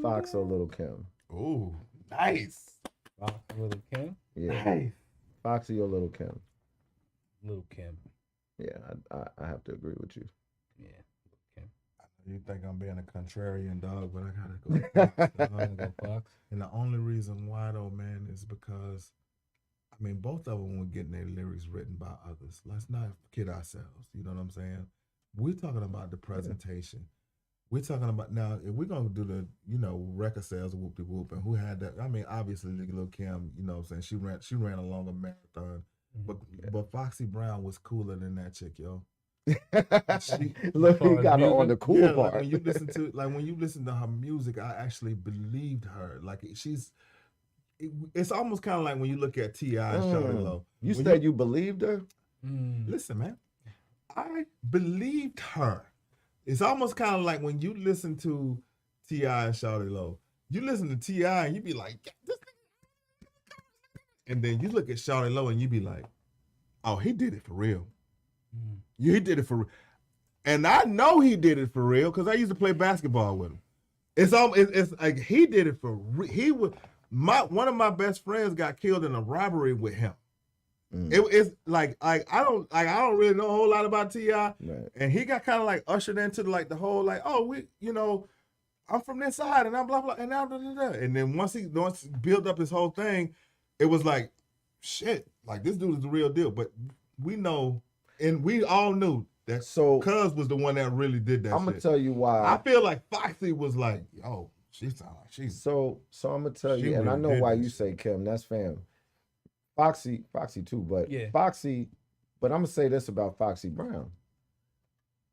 Fox or Little Kim? Ooh, nice. Fox, Little Kim. Yeah. Nice. Foxy or Little Kim? Little Kim. Yeah, I have to agree with you. Yeah. Little Kim. You think I'm being a contrarian dog, but I gotta go. I'm gonna go Fox. And the only reason why though, man, is because I mean both of them were getting their lyrics written by others. Let's not kid ourselves. You know what I'm saying? We're talking about the presentation. We're talking about now if we're gonna do the, you know, record sales whoop de whoop and who had that. I mean, obviously Lil Kim, you know what I'm saying, she ran a longer marathon. But Foxy Brown was cooler than that chick, yo. Look, he got her on the cool Yeah, part. like when you listen to her music, I actually believed her. Like it's almost kind of like when you look at T.I. and Shawty Lo. You When said you believed her? listen, man, I believed her. It's almost kind of like when you listen to T.I. and Shawty Lo. You listen to T.I. and you be like, yeah, this nigga. And then you look at Shawty Lo and you be like, oh, he did it for real. Yeah, he did it for real. And I know he did it for real because I used to play basketball with him. It's like he did it for real. One of my best friends got killed in a robbery with him. It's like I don't really know a whole lot about T.I. Right. And he got kind of like ushered into like the whole like, oh, we, you know, I'm from this side and I'm blah blah and now blah, blah, blah. And then once he built up his whole thing, it was like, shit, like this dude is the real deal. But we know, and we all knew that Cuz was the one that really did that. I'm gonna tell you why. I feel like Foxy was like, yo, she sound like she's so I'm gonna tell you, and I really know did why this you say Kim. That's fam. Foxy too, but Yeah. Foxy. But I'm gonna say this about Foxy Brown.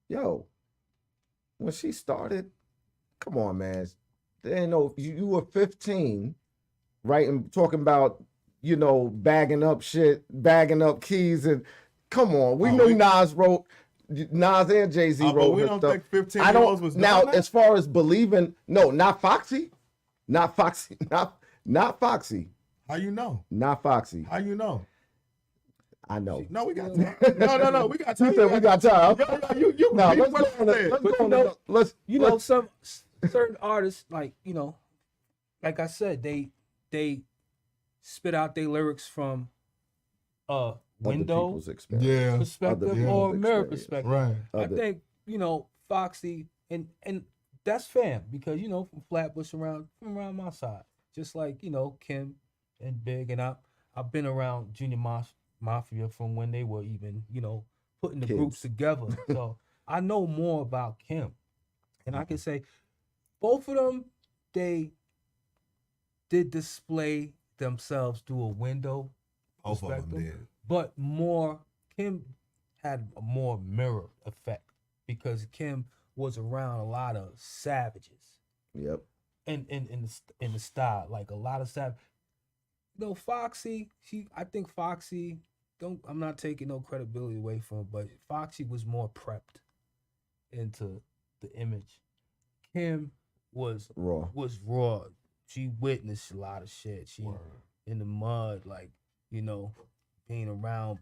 Yo, when she started, come on, man. There ain't no. You were 15, right, and talking about, you know, bagging up shit, bagging up keys, and come on, we knew Nas and Jay-Z wrote but we her don't stuff. think 15 I years don't was now doing that? as far as believing. No, not Foxy, not Foxy. How you know? Not Foxy. How you know? I know. No, we got time. No, we got time. You said we got time. You Now repeat let's what go you on. said. Let's You know, some certain artists, like, you know, like I said, they spit out their lyrics from window people's experience. Yeah. perspective Other or people's mirror experience. perspective. Right. I think, you know, Foxy and that's fam because, you know, from Flatbush from around my side, just like, you know, Kim and Big, and I've been around Junior Mafia from when they were even, you know, putting the groups together. So I know more about Kim, and I can say both of them, they did display themselves through a window. Both of them did. But Kim had a more mirror effect because Kim was around a lot of savages. Yep. In the style, like a lot of savage. You know, Foxy, I think Foxy, I'm not taking no credibility away from her, but Foxy was more prepped into the image. Kim was raw. She witnessed a lot of shit. She in the mud, like, you know, being around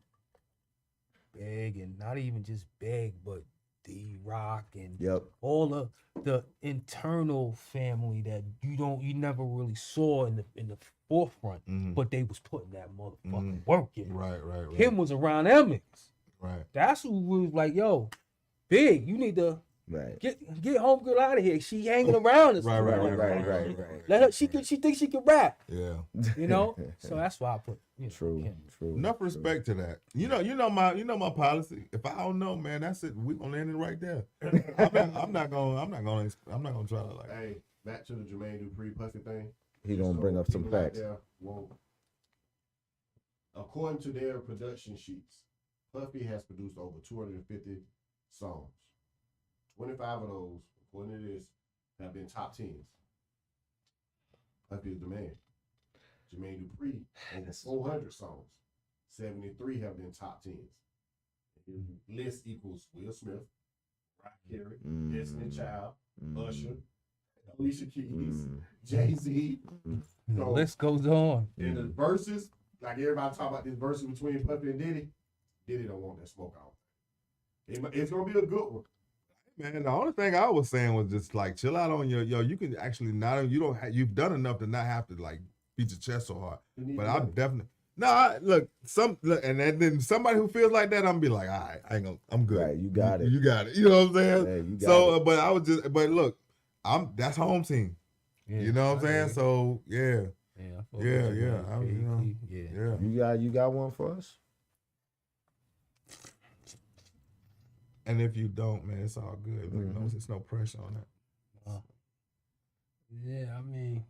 Big, and not even just Big, but D-Rock and all of the internal family that you never really saw in the forefront, but they was putting that motherfucking work in. Right. Kim was around them niggas. Right. That's who was like, yo, Big, you need to get homegirl out of here. She hanging around us. Right. Let her. She thinks she can rap. Yeah. You know. So that's why I put. True. Enough respect to that. You know my policy. If I don't know, man, that's it. We gonna end it right there. I'm not gonna try to like. Hey, back to the Jermaine Dupri Puffy thing. He gonna bring up some facts. According to their production sheets, Puffy has produced over 250 songs. 25 of those, according to this, have been top 10s. Puffy is the man. Jermaine Dupri, over 400 songs. 73 have been top 10s. His list equals Will Smith, Mariah Carey, Destiny Child, Usher, Alicia Keys, Jay-Z. The list goes on. And the verses, like everybody talk about this verses between Puffy and Diddy, Diddy don't want that smoke out. It's gonna be a good one. Man, the only thing I was saying was just like chill out on your you can actually you've done enough to not have to like beat your chest so hard. But I'm definitely and then somebody who feels like that, I'm gonna be like, all right, I'm good. Right, you got it. You got it. You know what I'm saying? Yeah, you got it. But look, that's home team. Yeah, you know what I'm saying? So yeah. Yeah. You got one for us? And if you don't, man, it's all good. Like, there's no pressure on that. Yeah, I mean,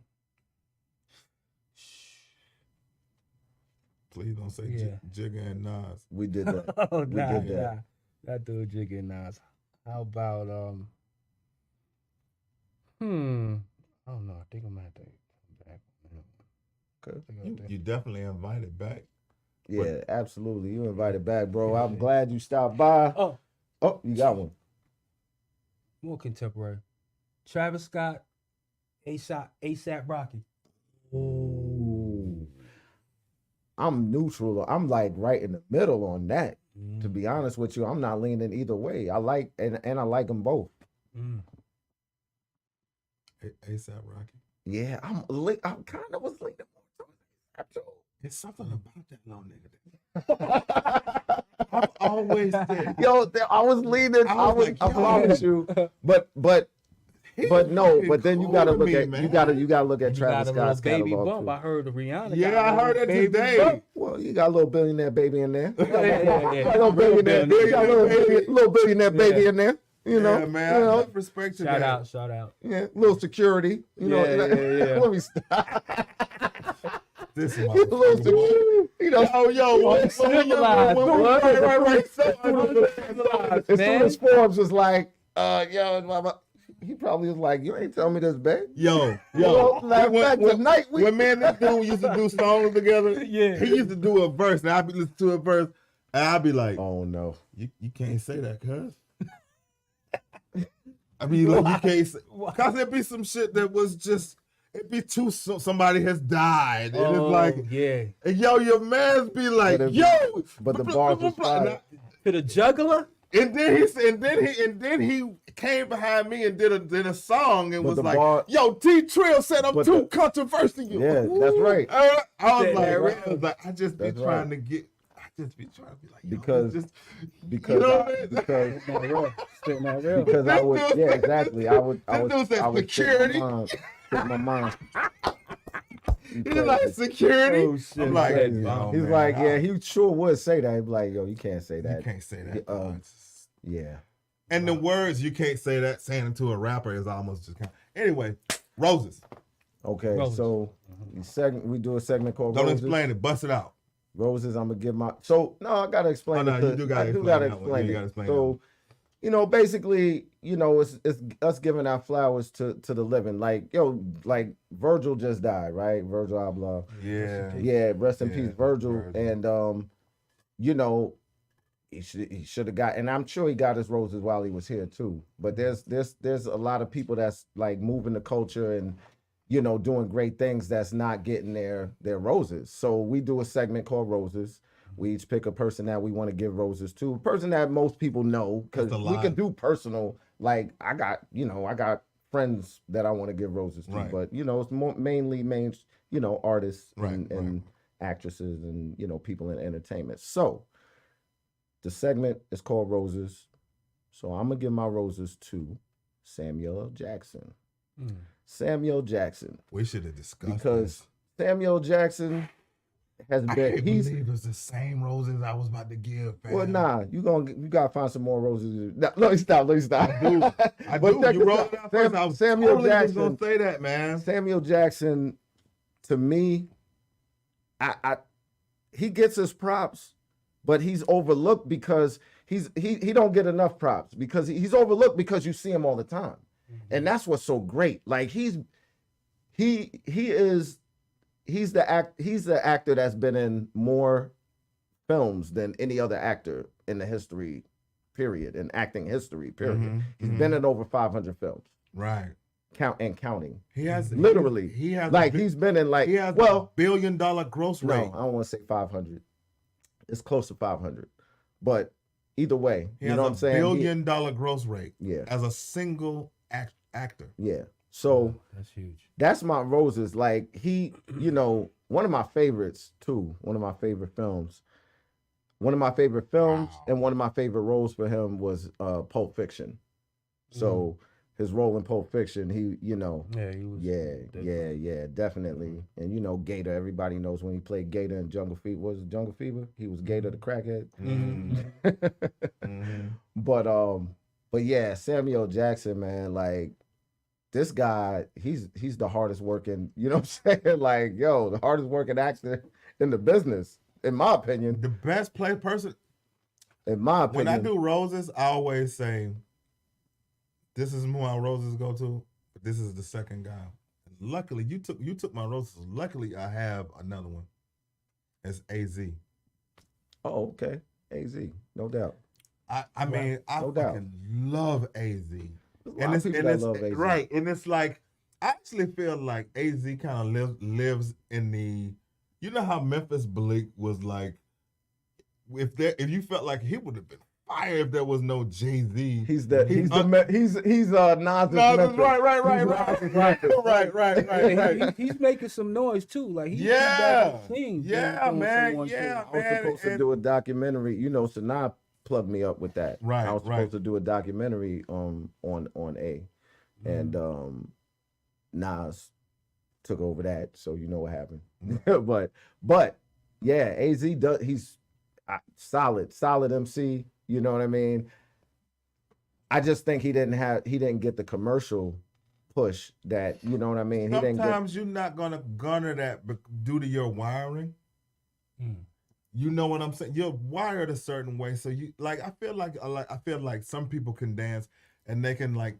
please don't say Jigga and Nas. We did that. oh, we did that. That dude Jigga and Nas. How about I don't know. I think I'm gonna have to come back. You definitely invited back. Yeah, absolutely. You invited back, bro. I'm glad you stopped by. Oh, you got one. More contemporary. Travis Scott, ASAP Rocky. Ooh. I'm neutral. I'm like right in the middle on that. To be honest with you, I'm not leaning either way. I like and I like them both. ASAP Rocky. Yeah, I kind of was leaning more towards ASAP. It's something about that little nigga. I've always said, I was leaning. I promise you, but then you gotta look at you gotta look at Travis Scott's baby catalog bump. too. I heard the Rihanna. Yeah, I heard that today. Well, you got a little billionaire baby in there. Yeah. Little billionaire baby in there. You know, yeah, man. Respect to that. Shout out. Yeah, little security. You know, let me stop. This is my little security. You know, as soon as Forbes was like, he probably was like, you ain't telling me this, babe. Tonight when me and this dude used to do songs together, he used to do a verse, and I'd be listening to a verse, and I'd be like, oh no, you can't say that, cuz. I mean, like, you can't say, cause it'd be some shit that was just, it'd be somebody has died, and it's like, and your man's be like, but the bars was fire. To the juggler. And then he came behind me and did a song and was like, "Yo, T Trill said I'm too controversial." Yeah, that's right. I was like, I just be trying to be like, because I would, exactly. I would security. Put my mind. He's like security. Oh, shit. I'm like, he's like, he sure would say that. He'd be like, yo, you can't say that. You can't say that. Yeah. And the words you can't say that saying it to a rapper is almost just kind of, anyway, Roses. Okay, so we do a segment called Don't Roses. explain it, bust it out. Roses, I'm gonna give my I gotta explain it. You do gotta explain it. So, basically, it's us giving our flowers to the living. Like, like Virgil just died, right? Virgil Abloh. Yeah. Rest in peace, Virgil. And he should have got, and I'm sure he got his roses while he was here too. But there's a lot of people that's like moving the culture and doing great things that's not getting their roses. So we do a segment called Roses. We each pick a person that we want to give roses to, a person that most people know, because we can do personal. Like I got friends that I want to give roses to, but it's mainly artists and actresses and people in entertainment. So the segment is called Roses. So I'm gonna give my roses to Samuel L. Jackson. Samuel Jackson. We should have discussed because Samuel Jackson has been. I can't believe it was the same roses I was about to give. Fam. Well, nah, you gotta find some more roses. No, let me stop. I do. You wrote it out first. I was Samuel Jackson gonna say that, man. Samuel Jackson, to me, he gets his props, but he's overlooked because he don't get enough props because he's overlooked because you see him all the time. And that's what's so great. Like he's he's the actor that's been in more films than any other actor in the history, period, in acting history, period. He's been in over 500 films. Right. Counting. He has literally. He has like he's been in like he has a $1 billion gross rate. No, I don't want to say 500. It's close to 500, but either way, He you has know what I'm saying. $1 billion gross rate. Yeah. As a single actor. Yeah. So that's huge. That's my roses. Like he, you know, one of my favorites too. One of my favorite films. One of my favorite films and one of my favorite roles for him was Pulp Fiction. So his role in Pulp Fiction, he, you know, he was definitely. And you know, Gator, everybody knows when he played Gator in Jungle Fever. Was it Jungle Fever? He was Gator the crackhead. But yeah, Samuel Jackson, man, like this guy, he's the hardest working, you know what I'm saying? Like, yo, the hardest working actor in the business, in my opinion. The best person. In my opinion. When I do roses, I always say, this is who my roses go to, but this is the second guy. Luckily, you took my roses. Luckily, I have another one. It's AZ. Oh, okay. AZ, no doubt. I mean, I no fucking love AZ. And it's right, and it's like I actually feel like AZ kind of lives in the, you know how Memphis Bleak was like, if you felt like he would have been fired if there was no Jay-Z. He's Nas. Right. He's making some noise too. Like he's man. I was supposed to do a documentary. You know, Sanaa plugged me up with that. Right. I was supposed to do a documentary on A, and Nas took over that. So you know what happened. but yeah, AZ does. He's solid MC. You know what I mean? I just think he didn't get the commercial push that, you know what I mean? Sometimes you're not gonna garner that due to your wiring. You know what I'm saying? You're wired a certain way, so you like. I feel like some people can dance and they can right.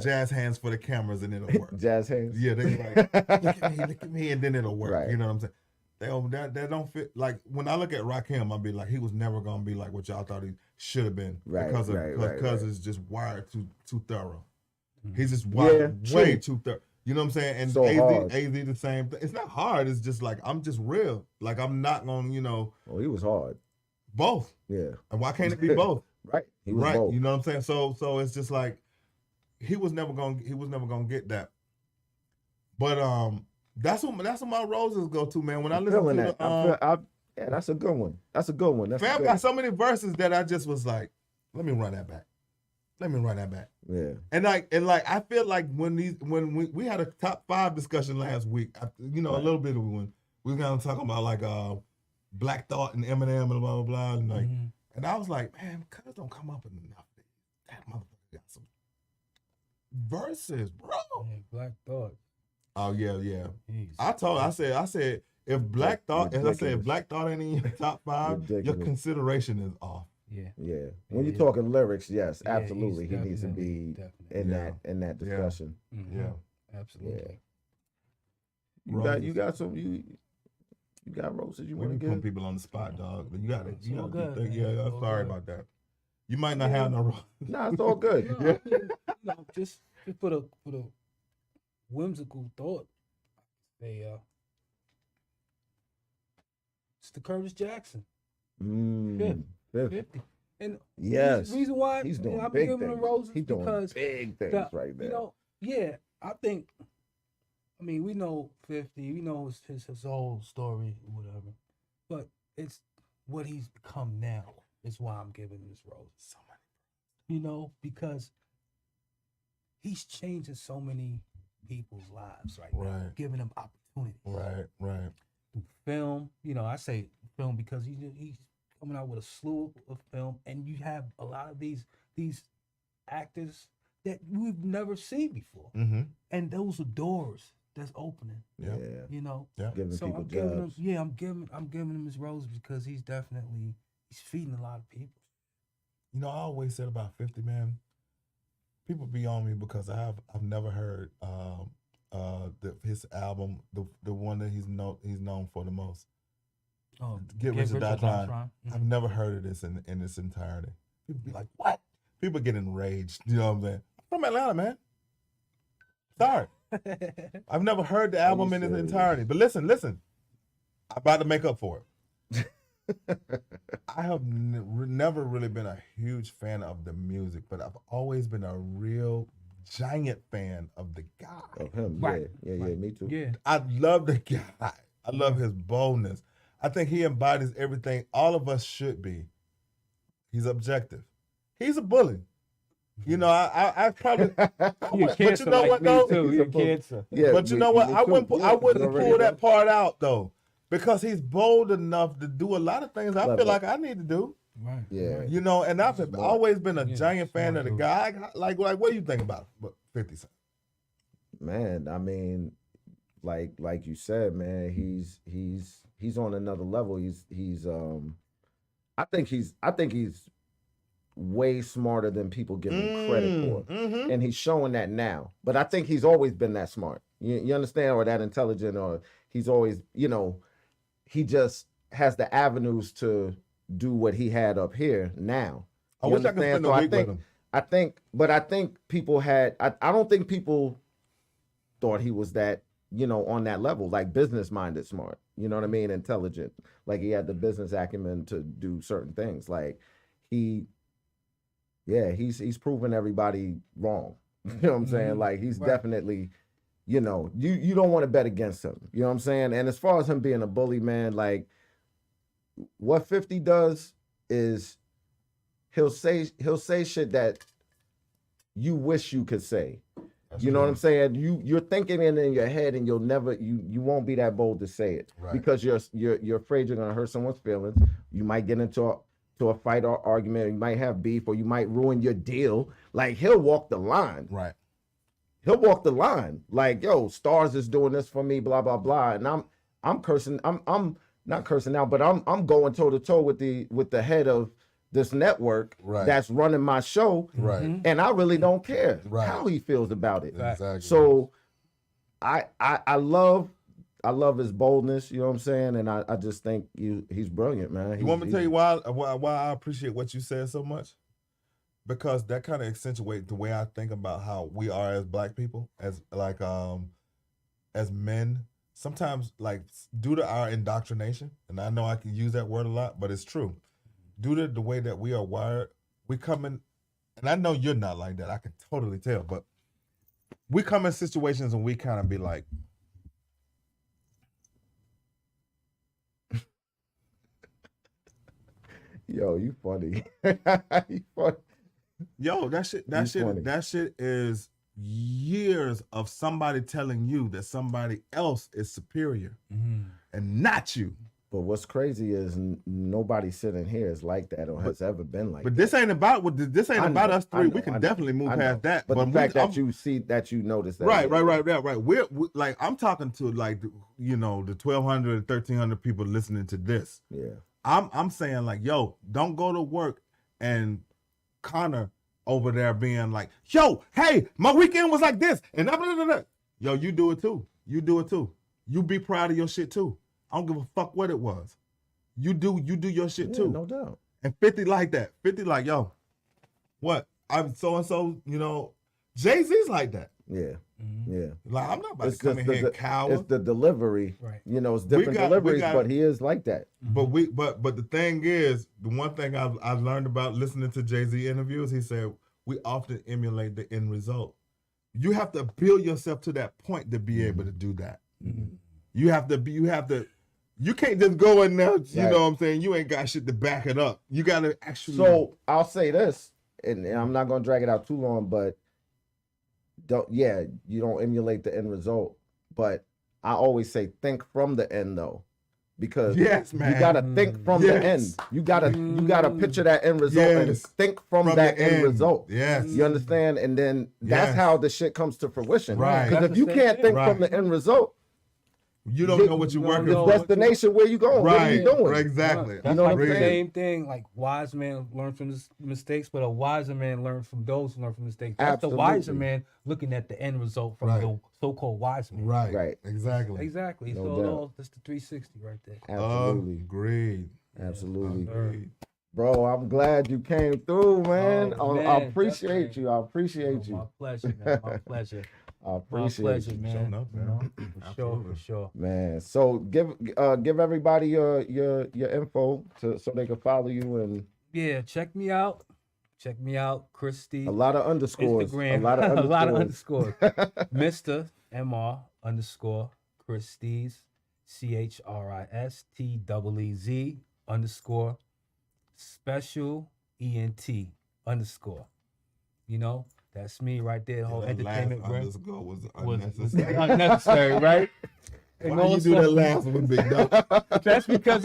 jazz hands for the cameras and it'll work. Jazz hands. Yeah, they can like look at me, and then it'll work. Right. You know what I'm saying? They don't fit. Like when I look at Rakim, I'll be like, he was never gonna be like what y'all thought he should have been, because it's just wired too thorough. He's just wired way too thorough. You know what I'm saying? And so AZ the same thing. It's not hard. It's just like I'm just real. Like I'm not gonna, you know. Oh, he was hard. Both. Yeah. And why can't it be both? Right. He was both. You know what I'm saying? So it's just like he was never gonna get that. But that's what my roses go to, man. When I listen to that. Yeah, that's a good one. Fam got so many verses that I just was like, let me run that back. Yeah. And I feel like when we had a top 5 discussion last week, a little bit of when we were kind of talking about like Black Thought and Eminem and blah blah blah, and like, and I was like, man, cuz don't come up with enough. That motherfucker got some verses, bro. Yeah, Black Thought. Oh yeah. I said if Black Thought, as I said, if Black Thought ain't in your top 5, your consideration is off. Yeah. When you're talking lyrics, yes, absolutely, he needs to be in that discussion. Yeah, absolutely. Yeah. You got roses you want to give? Put people on the spot, dog. You got it. I'm sorry about that. You might not have no roses. Nah, it's all good. Just put a whimsical thought. It's the Curtis Jackson. 50. And yes, the reason why he's doing I'm big giving things. him roses He's doing because big things right there. I think. I mean, we know 50. We know his whole story or whatever, but it's what he's become now. Is why I'm giving him this rose. Because he's changing so many people's lives now, giving them opportunities. Right. Through film, I say film because he's coming out with a slew of film, and you have a lot of these actors that we've never seen before, and those are doors that's opening. Giving so people I'm giving jobs. him, I'm giving him his roses because he's feeding a lot of people. I always said about 50, man. People be on me because I've never heard his album, the one that he's known for the most. Oh, Get Rich or Die Trying. Mm-hmm. I've never heard of this in its entirety. People be like, what? People get enraged. You know what I'm saying? I'm from Atlanta, man. Sorry. I've never heard the album in its entirety. But listen. I'm about to make up for it. I have never really been a huge fan of the music, but I've always been a real giant fan of the guy. Of him, Right. Yeah, me too. Yeah. I love the guy. I love his boldness. I think he embodies everything all of us should be. He's objective. He's a bully. You know, I probably. You're a cancer, but you know like what me though? too. You're a cancer. Yeah, But you know what? I wouldn't pull that part. part out though, because he's bold enough to do a lot of things I feel like I need to do. Right. Yeah. You know, and I've always been a giant fan of the dude. guy. Like, what do you think about 50 Cent? Man, I mean, like you said, man, he's on another level. I think he's way smarter than people give him credit for. Mm-hmm. And he's showing that now. But I think he's always been that smart. You understand? Or that intelligent, or he's always, he just has the avenues to do what he had up here now. I wish I could spend a week with him. I think people had, I don't think people thought he was that, on that level, like business-minded smart, you know what I mean? Intelligent. Like he had the business acumen to do certain things. Like he's proven everybody wrong. You know what I'm saying? Like he's definitely, you don't want to bet against him. You know what I'm saying? And as far as him being a bully, man, like what 50 does is he'll say shit that you wish you could say. You know what I'm saying? You're thinking it in your head, and you'll never you won't be that bold to say it because you're afraid you're gonna hurt someone's feelings. You might get into a fight or argument. You might have beef, or you might ruin your deal. Like he'll walk the line. Right. He'll walk the line. Like, yo, Stars is doing this for me, blah blah blah, and I'm cursing. I'm not cursing now, but I'm going toe to toe with the head of this network that's running my show, and I really don't care how he feels about it. Exactly. So I love his boldness, you know what I'm saying? And I just think he's brilliant, man. You want me to tell you why I appreciate what you said so much? Because that kind of accentuates the way I think about how we are as Black people, as men. Sometimes, like, due to our indoctrination, and I know I can use that word a lot, but it's true. Due to the way that we are wired, we come in, and I know you're not like that, I can totally tell, but we come in situations and we kind of be like, yo, you funny. You funny. Yo, that shit is years of somebody telling you that somebody else is superior and not you. But what's crazy is nobody sitting here is like that or has ever been like But that. this ain't about about us three. We can definitely move past that. But the fact that you see that, you notice that. Right. We're like, I'm talking to, like, the 1,200, 1,300 people listening to this. Yeah. I'm saying, like, yo, don't go to work and Connor over there being like, yo, hey, my weekend was like this, and blah, blah, blah, blah. Yo, you do it too. You be proud of your shit too. I don't give a fuck what it was. You do your shit too. No doubt. And 50 like that. 50 like, yo, what? I'm so-and-so, Jay-Z's like that. Yeah. Yeah. Like, I'm not about to come in here and cower. It's the delivery. Right. It's different deliveries, but he is like that. But the thing is, the one thing I've learned about listening to Jay-Z interviews, he said, we often emulate the end result. You have to build yourself to that point to be able to do that. Mm-hmm. You can't just go in there, you know what I'm saying? You ain't got shit to back it up. You got to actually. So I'll say this, and I'm not going to drag it out too long, but you don't emulate the end result. But I always say think from the end, though. Because you got to think from the end. You got to picture that end result and think from that end result. Yes. You understand? And then that's how the shit comes to fruition. Right. Because if you can't think from the end result, You don't know what you're working The for. destination where you going? What are you Right, doing? exactly. That's know what like I'm the saying? same thing. Like wise man learn from his mistakes, but a wiser man learns from those who learn from mistakes. That's the wiser Absolutely. man looking at the end result from Right. the so-called wise man. Right. Exactly. Exactly. No So doubt. that's the 360 right there. Absolutely. Agreed. Absolutely. Agreed. Bro, I'm glad you came through, man. Oh, I man, appreciate definitely. you. I appreciate Oh, you. my pleasure, man. My pleasure. I My appreciate pleasure, you. man. Showing up, You man. know, for sure, Absolutely. for sure. Man, so give everybody your info so they can follow you, and Yeah, check me out. Check me out, Christeez. a lot of underscores. Instagram. A lot of underscores. A lot of underscores. Mr. MR underscore Christeez. CHRISTEEZ underscore special ENT underscore. You know, that's me right there. The whole That entertainment last brand underscore was was unnecessary. unnecessary, right? And Why you do that last one, big dog? That's because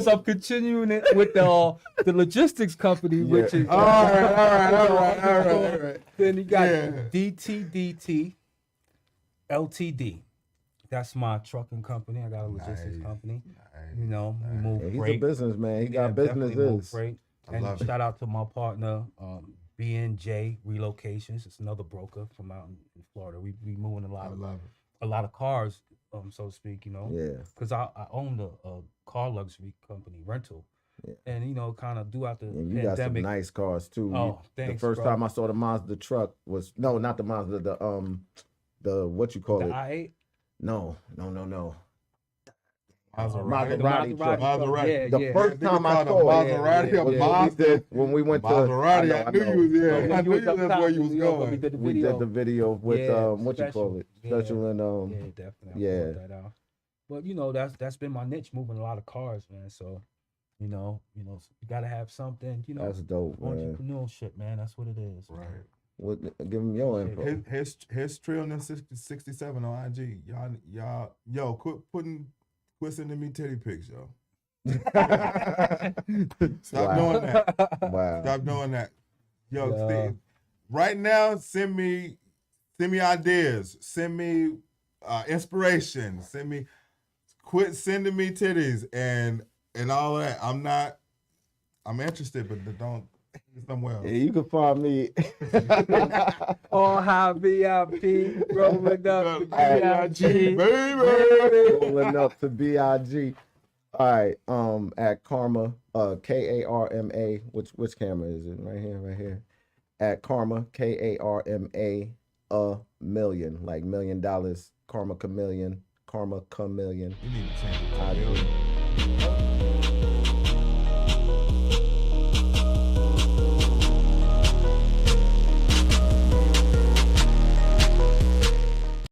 I'm continuing it with the logistics company, which is All right. Then you got Yeah. DTDT LTD. That's my trucking company. I got a logistics Nice. company. Nice. You know, we move Yeah, he's freight. a businessman. He got definitely move businesses. freight. I And love it. shout out to my partner, BNJ Relocations. It's another broker from out in Florida. We moving I love it. a lot of cars, so to speak. You know, Yeah. because I owned a car luxury company rental, Yeah. and you know, kind of throughout the And you got some pandemic. nice cars too. Oh, thanks, The first bro. time I saw the Mazda truck was not the Mazda, the what you call The it? i8. No. Maserati. truck. Maserati. The Yeah. first time I called saw a it, Maserati, yeah, a yeah. Mazda. when we went Maserati. to, I knew you was I there. know. I knew that's where you was We going. did the We video. did the video with Yeah, what you call it? Special. Special and Yeah, definitely. yeah. I brought that out. But you know, that's been my niche, moving a lot of cars, man. So, you know, you gotta have something. You know, That's dope, man. entrepreneurship, man. That's what it is. Right. What, give him your info. His Trillion 67 on IG. Y'all, quit sending me titty pics, yo. Stop doing that. Wow. Stop doing that. Yo, Yeah. right now, send me ideas. Send me inspiration. Quit sending me titties and all that. I'm interested, but don't somewhere else. Yeah, you can find me. All high VIP, rolling up the Baby. Rolling up to BIG. All right, at Karma, KARMA. Which camera is it? Right here. At Karma, KARMA, a million, like $1 million. Karma Chameleon, Karma Chameleon. You need to change it. IG.